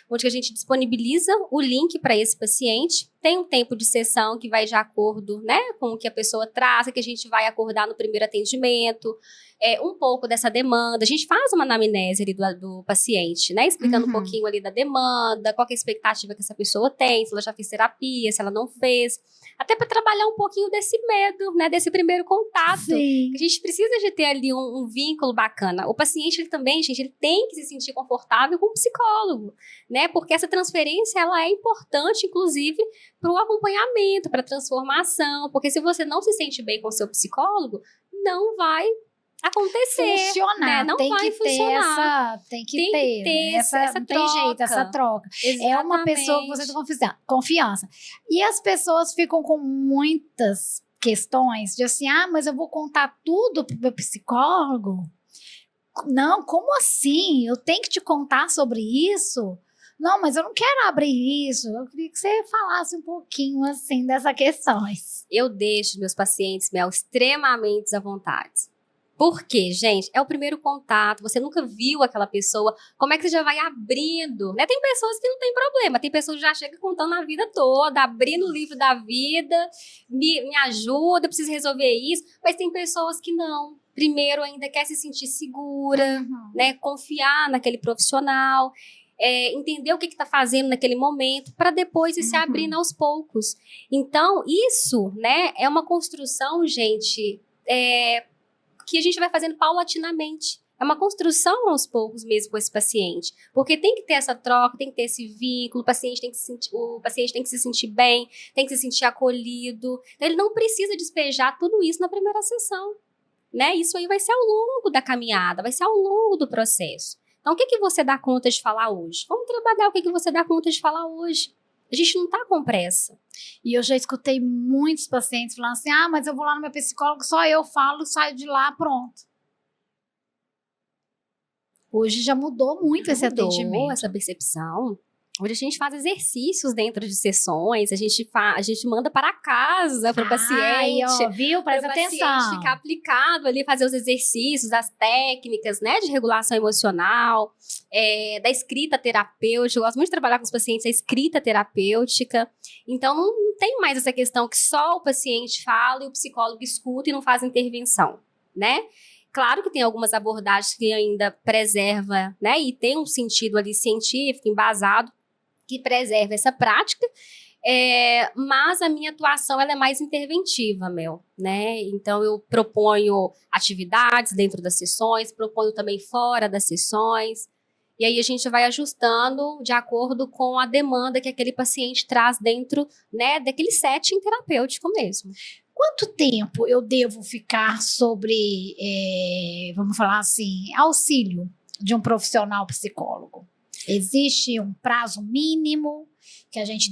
onde a gente disponibiliza o link para esse paciente. Tem um tempo de sessão que vai de acordo, né, com o que a pessoa traz, que a gente vai acordar no primeiro atendimento, um pouco dessa demanda. A gente faz uma anamnese ali do paciente, né, explicando um pouquinho ali da demanda, qual que é a expectativa que essa pessoa tem, se ela já fez terapia, se ela não fez. Até para trabalhar um pouquinho desse medo, né, desse primeiro contato. Sim. A gente precisa de ter ali um vínculo bacana. O paciente, ele também, gente, ele tem que se sentir confortável com o psicólogo, né, porque essa transferência, ela é importante, inclusive, para o acompanhamento, para a transformação, porque se você não se sente bem com o seu psicólogo, não vai acontecer, funcionar, né? Não tem vai que funcionar. Tem que ter essa não tem jeito, essa troca. Exatamente. É uma pessoa que você tem confiança. E as pessoas ficam com muitas questões de assim, mas eu vou contar tudo pro meu psicólogo? Não, como assim? Eu tenho que te contar sobre isso? Não, mas eu não quero abrir isso. Eu queria que você falasse um pouquinho, assim, dessas questões. Eu deixo meus pacientes, Mel, extremamente à vontade. Por quê, gente? É o primeiro contato, você nunca viu aquela pessoa, como é que você já vai abrindo, né? Tem pessoas que não tem problema, tem pessoas que já chegam contando a vida toda, abrindo o livro da vida, me ajuda, eu preciso resolver isso, mas tem pessoas que não. Primeiro ainda quer se sentir segura, né? Confiar naquele profissional, entender o que está fazendo naquele momento, para depois ir se abrindo aos poucos. Então, isso, né, é uma construção, gente, que a gente vai fazendo paulatinamente. É uma construção aos poucos mesmo com esse paciente. Porque tem que ter essa troca, tem que ter esse vínculo, o paciente tem que se sentir bem, tem que se sentir acolhido. Então, ele não precisa despejar tudo isso na primeira sessão, né? Isso aí vai ser ao longo da caminhada, vai ser ao longo do processo. Então, o que você dá conta de falar hoje? Vamos trabalhar o que você dá conta de falar hoje. A gente não tá com pressa. E eu já escutei muitos pacientes falando assim, mas eu vou lá no meu psicólogo, só eu falo, saio de lá, pronto. Hoje já mudou muito esse atendimento. Essa percepção. Hoje a gente faz exercícios dentro de sessões, a gente manda para casa para o paciente. Viu? Presta atenção. Para o paciente ficar aplicado ali, fazer os exercícios, as técnicas, né, de regulação emocional, da escrita terapêutica. Eu gosto muito de trabalhar com os pacientes a escrita terapêutica. Então, não tem mais essa questão que só o paciente fala e o psicólogo escuta e não faz intervenção, né? Claro que tem algumas abordagens que ainda preserva, né, e tem um sentido ali científico, embasado, que preserva essa prática, mas a minha atuação ela é mais interventiva, Mel, né? Então, eu proponho atividades dentro das sessões, proponho também fora das sessões, e aí a gente vai ajustando de acordo com a demanda que aquele paciente traz dentro, né, daquele setting terapêutico mesmo. Quanto tempo eu devo ficar sobre, vamos falar assim, auxílio de um profissional psicólogo? Existe um prazo mínimo que a gente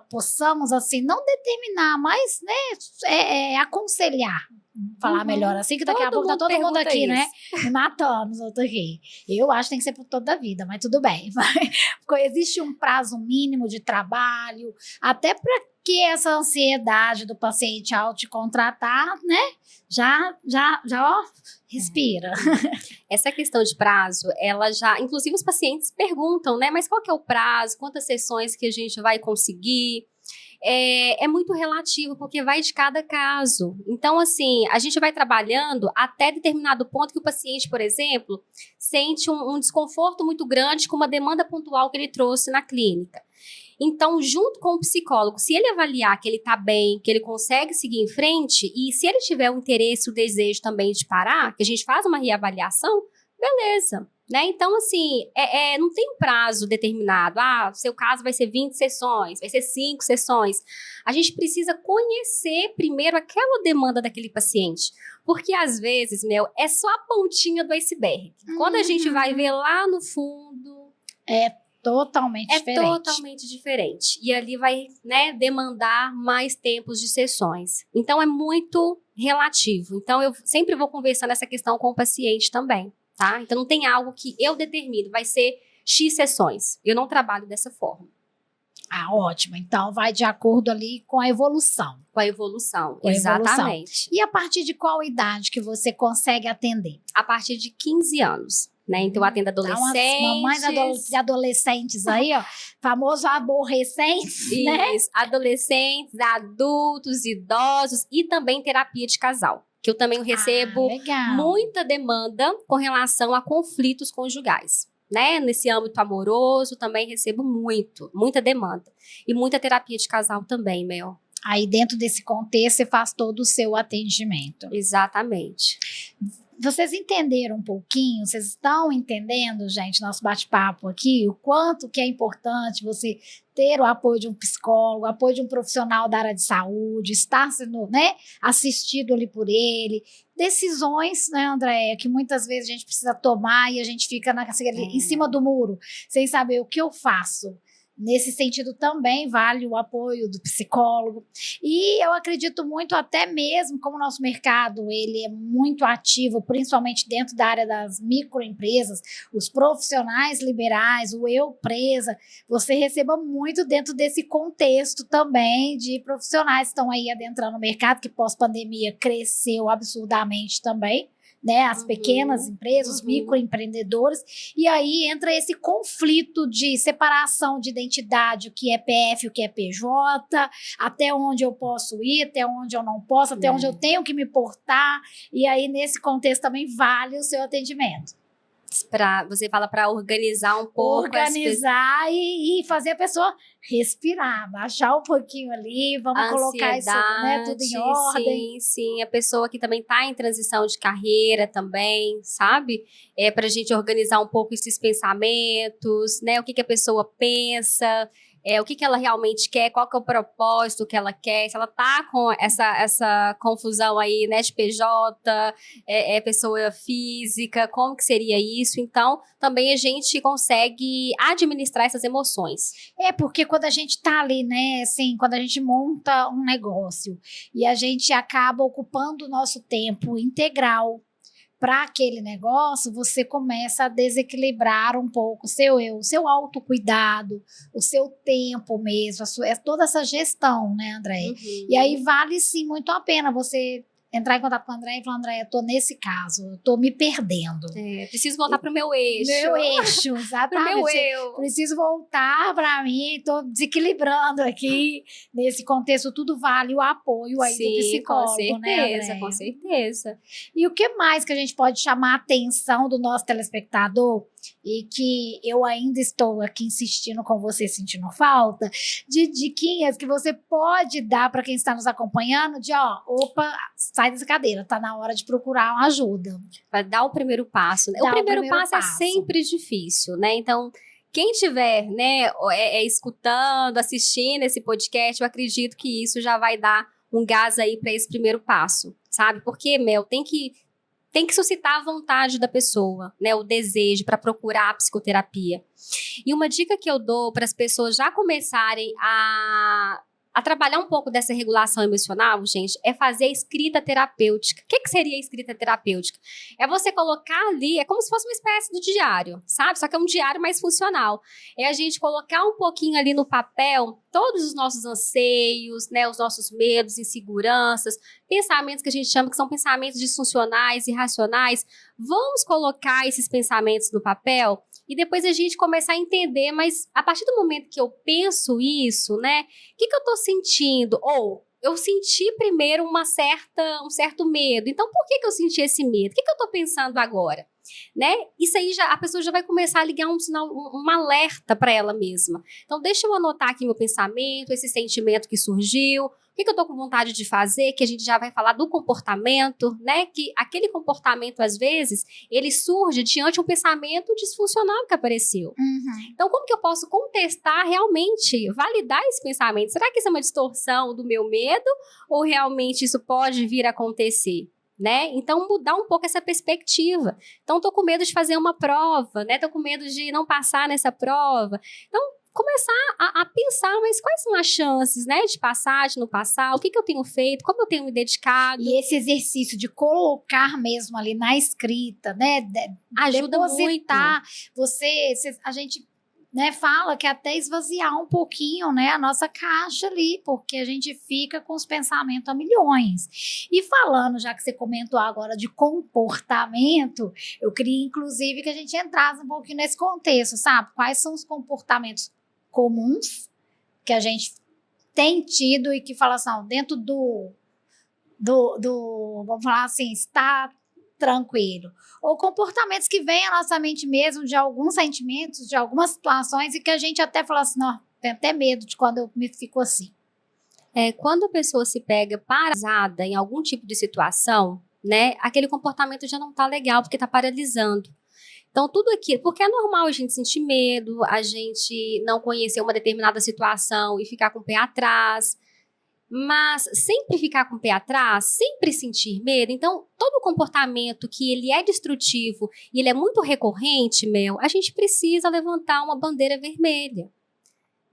possamos, assim, não determinar, mas, né, aconselhar. Vamos falar melhor assim, que daqui a pouco tá todo mundo aqui, isso, né, me matando os outros aqui. Eu acho que tem que ser por toda a vida, mas tudo bem. Existe um prazo mínimo de trabalho, até para que essa ansiedade do paciente ao te contratar, né, já, ó, respira. Essa questão de prazo, ela já, inclusive os pacientes perguntam, né, mas qual que é o prazo, quantas sessões que a gente vai conseguir? É muito relativo, porque vai de cada caso. Então, assim, a gente vai trabalhando até determinado ponto que o paciente, por exemplo, sente um desconforto muito grande com uma demanda pontual que ele trouxe na clínica. Então, junto com o psicólogo, se ele avaliar que ele está bem, que ele consegue seguir em frente, e se ele tiver o interesse, o desejo também de parar, que a gente faz uma reavaliação, beleza, né? Então, assim, não tem prazo determinado. Seu caso vai ser 20 sessões, vai ser 5 sessões. A gente precisa conhecer primeiro aquela demanda daquele paciente. Porque, às vezes, Mel, é só a pontinha do iceberg. Quando a gente vai ver lá no fundo... totalmente É diferente. totalmente diferente. E ali vai, né, demandar mais tempos de sessões. Então, é muito relativo. Então, eu sempre vou conversando essa questão com o paciente também, tá? Então, não tem algo que eu determino, vai ser X sessões. Eu não trabalho dessa forma. Ah, ótimo. Então, vai de acordo ali com a evolução. Com a evolução, Com a exatamente. E a partir de qual idade que você consegue atender? A partir de 15 anos, né? Então, eu atendo Dá umas adolescentes. mamães de adolescentes aí, ó. Famoso aborrecentes, né? Isso, adolescentes, adultos, idosos e também terapia de casal. Que eu também recebo legal. muita demanda com relação a conflitos conjugais. Né? Nesse âmbito amoroso, também recebo muita demanda. E muita terapia de casal também, Mel. Aí, dentro desse contexto, você faz todo o seu atendimento. Exatamente. Vocês entenderam um pouquinho? Vocês estão entendendo, gente, nosso bate-papo aqui? O quanto que é importante você ter o apoio de um psicólogo, o apoio de um profissional da área de saúde, estar sendo, né, assistido ali por ele. Decisões, né, Andréia, que muitas vezes a gente precisa tomar e a gente fica em cima do muro, sem saber o que eu faço. Nesse sentido também vale o apoio do psicólogo. E eu acredito muito, até mesmo como o nosso mercado ele é muito ativo, principalmente dentro da área das microempresas, os profissionais liberais, o eu presa, você receba muito dentro desse contexto também de profissionais que estão aí adentrando no mercado, que pós-pandemia cresceu absurdamente também. Né, as pequenas empresas, os microempreendedores, e aí entra esse conflito de separação de identidade, o que é PF, o que é PJ, até onde eu posso ir, até onde eu não posso, até onde eu tenho que me portar, e aí nesse contexto também vale o seu atendimento. Você fala para organizar um pouco. Organizar e fazer a pessoa respirar, baixar um pouquinho ali, vamos colocar isso, né, tudo em ordem. Sim. A pessoa que também está em transição de carreira também, sabe? É para a gente organizar um pouco esses pensamentos, né? O que a pessoa pensa. O que ela realmente quer, qual que é o propósito que ela quer, se ela tá com essa confusão aí, né, de PJ, pessoa física, como que seria isso? Então, também a gente consegue administrar essas emoções. Porque quando a gente tá ali, né, assim, quando a gente monta um negócio e a gente acaba ocupando o nosso tempo integral para aquele negócio, você começa a desequilibrar um pouco o seu autocuidado, o seu tempo mesmo, toda essa gestão, né, Andréia? E aí vale sim muito a pena você entrar em contato com a Andréia e falar, Andréia, eu tô nesse caso, eu tô me perdendo. Preciso voltar pro meu eixo. Meu eixo, exatamente. Pro meu eu. Preciso voltar para mim, tô desequilibrando aqui. Nesse contexto, tudo vale o apoio aí do psicólogo, com certeza, né, Andréia? Com certeza. E o que mais que a gente pode chamar a atenção do nosso telespectador, e que eu ainda estou aqui insistindo com você, sentindo falta, de diquinhas que você pode dar para quem está nos acompanhando, de opa, sai dessa cadeira, tá na hora de procurar uma ajuda. Para dar o primeiro passo, né? O primeiro passo é sempre difícil, né? Então, quem estiver, né, escutando, assistindo esse podcast, eu acredito que isso já vai dar um gás aí para esse primeiro passo, sabe? Porque, Mel, tem que suscitar a vontade da pessoa, né, o desejo para procurar a psicoterapia. E uma dica que eu dou para as pessoas já começarem a trabalhar um pouco dessa regulação emocional, gente, é fazer a escrita terapêutica. O que seria a escrita terapêutica? É você colocar ali, é como se fosse uma espécie de diário, sabe? Só que é um diário mais funcional. É a gente colocar um pouquinho ali no papel todos os nossos anseios, né, os nossos medos, inseguranças, pensamentos que a gente chama que são pensamentos disfuncionais, irracionais. Vamos colocar esses pensamentos no papel e depois a gente começar a entender, mas a partir do momento que eu penso isso, né, o que eu tô sentindo? Ou eu senti primeiro um certo medo. Então, por que eu senti esse medo? O que eu tô pensando agora? Né? Isso aí a pessoa já vai começar a ligar um sinal, um alerta para ela mesma. Então, deixa eu anotar aqui meu pensamento, esse sentimento que surgiu, o que eu tô com vontade de fazer, que a gente já vai falar do comportamento, né? Que aquele comportamento, às vezes, ele surge diante de um pensamento disfuncional que apareceu. Então, como que eu posso contestar realmente, validar esse pensamento? Será que isso é uma distorção do meu medo ou realmente isso pode vir a acontecer? né? Então, mudar um pouco essa perspectiva. Então, tô com medo de fazer uma prova, né? Tô com medo de não passar nessa prova. Então, começar a pensar, mas quais são as chances, né? De passar, de não passar, o que eu tenho feito, como eu tenho me dedicado. E esse exercício de colocar mesmo ali na escrita, né? Ajuda depositar, muito. a gente, né, fala que até esvaziar um pouquinho, né, a nossa caixa ali, porque a gente fica com os pensamentos a milhões. E falando, já que você comentou agora de comportamento, eu queria inclusive que a gente entrasse um pouquinho nesse contexto, sabe? Quais são os comportamentos comuns que a gente tem tido e que fala assim, ó, dentro vamos falar assim, está tranquilo. Ou comportamentos que vêm à nossa mente mesmo de alguns sentimentos, de algumas situações e que a gente até fala assim, não, tem até medo de quando eu me fico assim. Quando a pessoa se pega paralisada em algum tipo de situação, né, aquele comportamento já não tá legal, porque tá paralisando. Então, tudo aquilo, porque é normal a gente sentir medo, a gente não conhecer uma determinada situação e ficar com o pé atrás, mas sempre ficar com o pé atrás, sempre sentir medo. Então, todo comportamento que ele é destrutivo e ele é muito recorrente, a gente precisa levantar uma bandeira vermelha.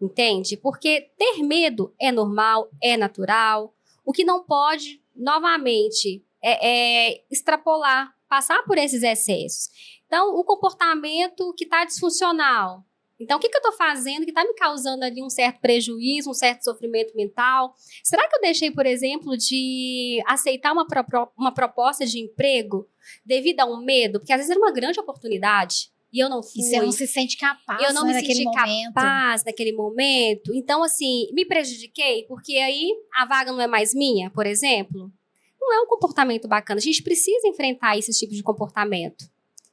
Entende? Porque ter medo é normal, é natural. O que não pode, novamente, é extrapolar, passar por esses excessos. Então, o comportamento que está disfuncional. Então, o que eu estou fazendo que está me causando ali um certo prejuízo, um certo sofrimento mental? Será que eu deixei, por exemplo, de aceitar uma proposta de emprego devido a um medo? Porque às vezes era uma grande oportunidade e eu não fui. E você não se sente capaz, eu não né, me senti capaz naquele momento. Então, assim, me prejudiquei porque aí a vaga não é mais minha, por exemplo. Não é um comportamento bacana. A gente precisa enfrentar esse tipo de comportamento.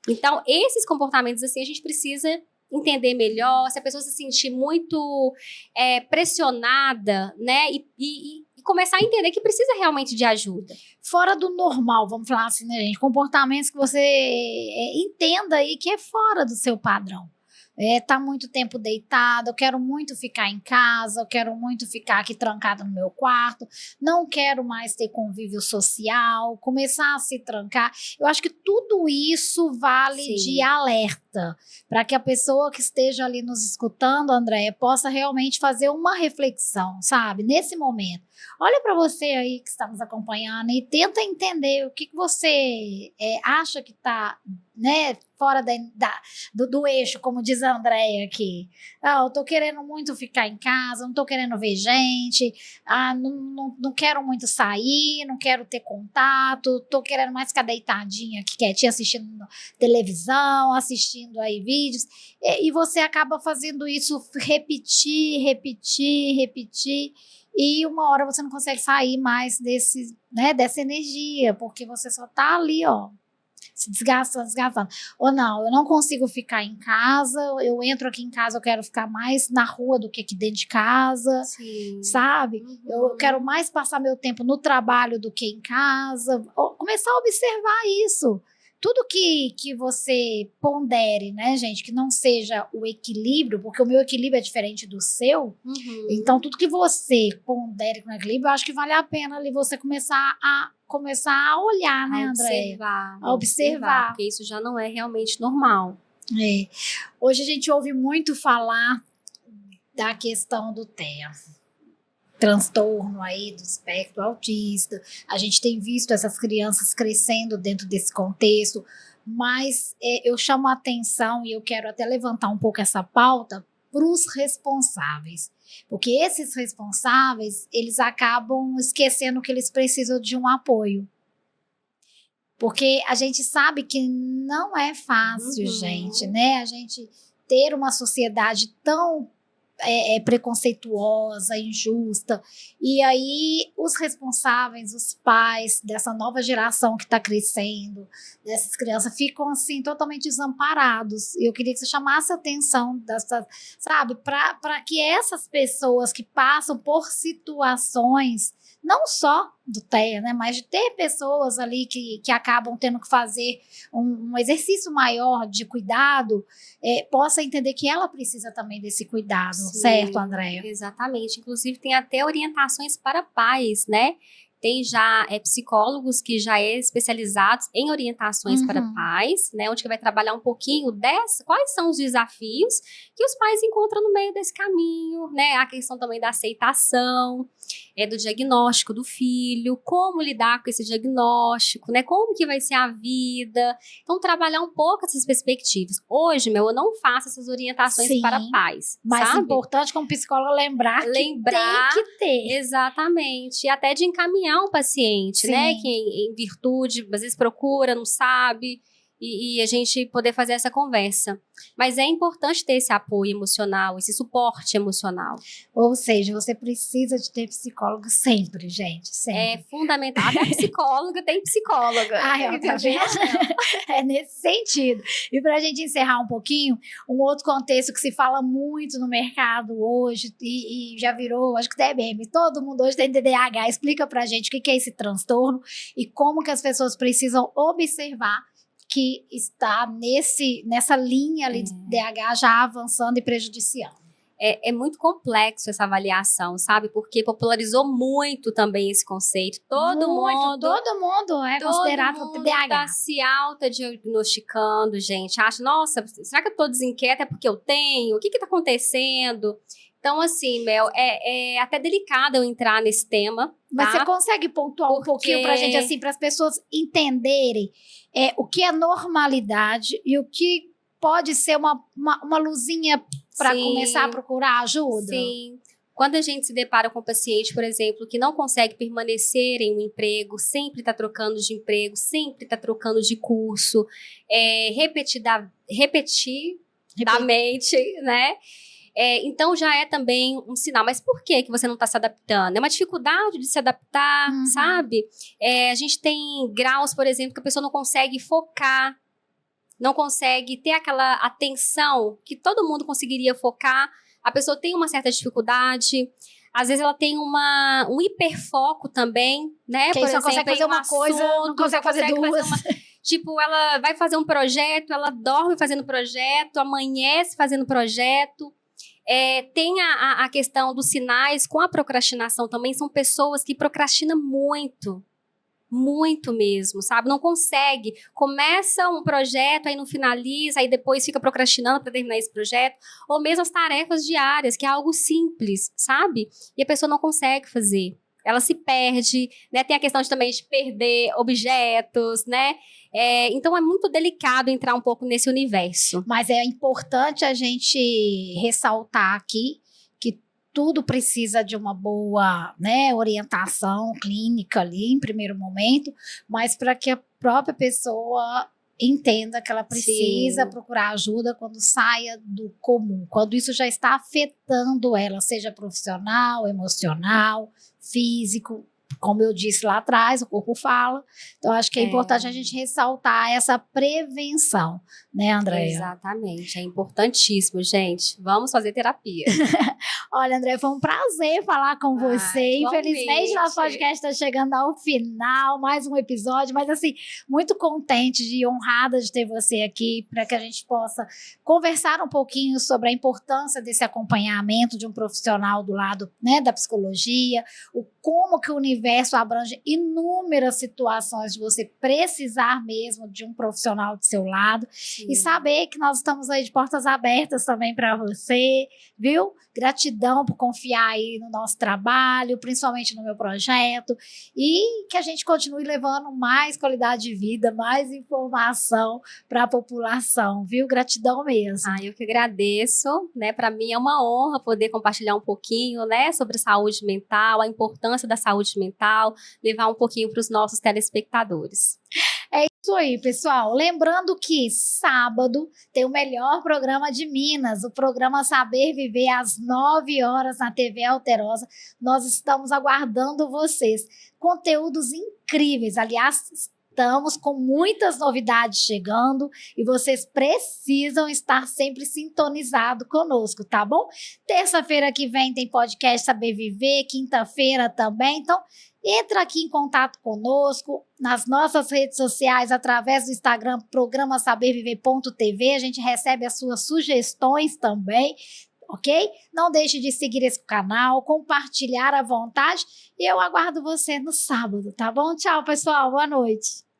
Então, esses comportamentos, assim, a gente precisa entender melhor. Se a pessoa se sentir muito pressionada, né? E começar a entender que precisa realmente de ajuda. Fora do normal, vamos falar assim, né, gente? Comportamentos que você entenda aí que é fora do seu padrão. Tá muito tempo deitado, eu quero muito ficar em casa, eu quero muito ficar aqui trancada no meu quarto, não quero mais ter convívio social, começar a se trancar. Eu acho que tudo isso vale Sim. de alerta, para que a pessoa que esteja ali nos escutando, Andréia, possa realmente fazer uma reflexão, sabe? Nesse momento. Olha para você aí que está nos acompanhando e tenta entender o que você acha que está, né, fora do eixo, como diz a Andréia aqui. Eu tô querendo muito ficar em casa, não tô querendo ver gente, não quero muito sair, não quero ter contato, tô querendo mais ficar deitadinha aqui, quietinha, assistindo televisão, assistindo aí vídeos, e você acaba fazendo isso repetir, e uma hora você não consegue sair mais dessa energia, porque você só tá ali, ó, se desgastando. Ou não, eu não consigo ficar em casa, eu entro aqui em casa, eu quero ficar mais na rua do que aqui dentro de casa. Sim. Sabe? Uhum. Eu quero mais passar meu tempo no trabalho do que em casa. Começar a observar isso. Tudo que você pondere, né, gente, que não seja o equilíbrio, porque o meu equilíbrio é diferente do seu. Uhum. Então, tudo que você pondere com equilíbrio, eu acho que vale a pena ali você começar a olhar, né, Andréia? A observar. Porque isso já não é realmente normal. Hoje a gente ouve muito falar da questão do TEA. Transtorno aí do espectro autista. A gente tem visto essas crianças crescendo dentro desse contexto, mas eu chamo a atenção e eu quero até levantar um pouco essa pauta para os responsáveis, porque esses responsáveis, eles acabam esquecendo que eles precisam de um apoio, porque a gente sabe que não é fácil, gente, né? A gente ter uma sociedade tão preconceituosa, injusta, e aí os responsáveis, os pais dessa nova geração que está crescendo, dessas crianças, ficam assim totalmente desamparados. E eu queria que você chamasse a atenção sabe, para que essas pessoas que passam por situações, não só do TEA, né, mas de ter pessoas ali que acabam tendo que fazer um exercício maior de cuidado, possa entender que ela precisa também desse cuidado. Sim, certo, Andréia? Exatamente. Inclusive, tem até orientações para pais, né? tem já psicólogos que já é especializados em orientações para pais, né, onde que vai trabalhar um pouquinho quais são os desafios que os pais encontram no meio desse caminho, né, a questão também da aceitação, do diagnóstico do filho, como lidar com esse diagnóstico, né, como que vai ser a vida. Então, trabalhar um pouco essas perspectivas. Hoje, eu não faço essas orientações para pais, mas sabe? É importante como psicóloga lembrar que tem que ter. Exatamente. E até de encaminhar um paciente, né, que em virtude, às vezes procura, não sabe, e a gente poder fazer essa conversa. Mas é importante ter esse apoio emocional, esse suporte emocional. Ou seja, você precisa de ter psicólogo sempre, gente, sempre. É fundamental. Até psicóloga tem psicóloga. Tá vendo? É nesse sentido. E para a gente encerrar um pouquinho, um outro contexto que se fala muito no mercado hoje e já virou, acho que até meme, todo mundo hoje tem TDAH. Explica pra gente o que é esse transtorno e como que as pessoas precisam observar que está nessa linha ali de DH já avançando e prejudiciando. É muito complexo essa avaliação, sabe? Porque popularizou muito também esse conceito. Todo mundo é considerado TDAH. Tá se autodiagnosticando, gente. Acha, nossa, será que eu tô desinquieta? É porque eu tenho? O que tá acontecendo? Então, assim, Mel, é até delicado eu entrar nesse tema. Mas você consegue pontuar um pouquinho pra gente, assim, para as pessoas entenderem o que é normalidade e o que pode ser uma luzinha para começar a procurar ajuda? Sim. Quando a gente se depara com um paciente, por exemplo, que não consegue permanecer em um emprego, sempre está trocando de emprego, sempre está trocando de curso, repetidamente, né? Então já é também um sinal. Mas por que você não está se adaptando? É uma dificuldade de se adaptar, sabe? A gente tem graus, por exemplo, que a pessoa não consegue focar, não consegue ter aquela atenção que todo mundo conseguiria focar. A pessoa tem uma certa dificuldade. Às vezes ela tem um hiperfoco também, né? Por exemplo, só consegue fazer uma coisa, não consegue fazer duas. Tipo, ela vai fazer um projeto, ela dorme fazendo projeto, amanhece fazendo projeto. Tem a questão dos sinais com a procrastinação também. São pessoas que procrastinam muito. Muito mesmo, sabe? Não consegue. Começa um projeto, aí não finaliza, aí depois fica procrastinando para terminar esse projeto. Ou mesmo as tarefas diárias, que é algo simples, sabe? E a pessoa não consegue fazer. Ela se perde, né? Tem a questão também de perder objetos, né? Então é muito delicado entrar um pouco nesse universo. Mas é importante a gente ressaltar aqui que tudo precisa de uma boa, né, orientação clínica ali em primeiro momento, mas para que a própria pessoa entenda que ela precisa procurar ajuda quando saia do comum, quando isso já está afetando ela, seja profissional, emocional, físico. Como eu disse lá atrás, o corpo fala. Então, acho que é importante a gente ressaltar essa prevenção, né, Andréia? Exatamente, é importantíssimo, gente. Vamos fazer terapia. Olha, Andréia, foi um prazer falar com você. Infelizmente, nosso podcast está chegando ao final, mais um episódio, mas assim, muito contente e honrada de ter você aqui para que a gente possa conversar um pouquinho sobre a importância desse acompanhamento de um profissional do lado, né, da psicologia, como que o universo abrange inúmeras situações de você precisar mesmo de um profissional do seu lado. E saber que nós estamos aí de portas abertas também para você, viu? Gratidão por confiar aí no nosso trabalho, principalmente no meu projeto, e que a gente continue levando mais qualidade de vida, mais informação para a população, viu? Gratidão mesmo. Eu que agradeço, né? Para mim é uma honra poder compartilhar um pouquinho, né, sobre saúde mental, a importância da saúde mental, levar um pouquinho para os nossos telespectadores. É isso aí, pessoal. Lembrando que sábado tem o melhor programa de Minas, o programa Saber Viver, às 9 horas na TV Alterosa. Nós estamos aguardando vocês. Conteúdos incríveis. Aliás, estamos com muitas novidades chegando e vocês precisam estar sempre sintonizados conosco, tá bom? Terça-feira que vem tem podcast Saber Viver, quinta-feira também. Então, entra aqui em contato conosco nas nossas redes sociais, através do Instagram, programa saberviver.tv. A gente recebe as suas sugestões também. ok? Não deixe de seguir esse canal, compartilhar à vontade e eu aguardo você no sábado, tá bom? Tchau, pessoal. Boa noite.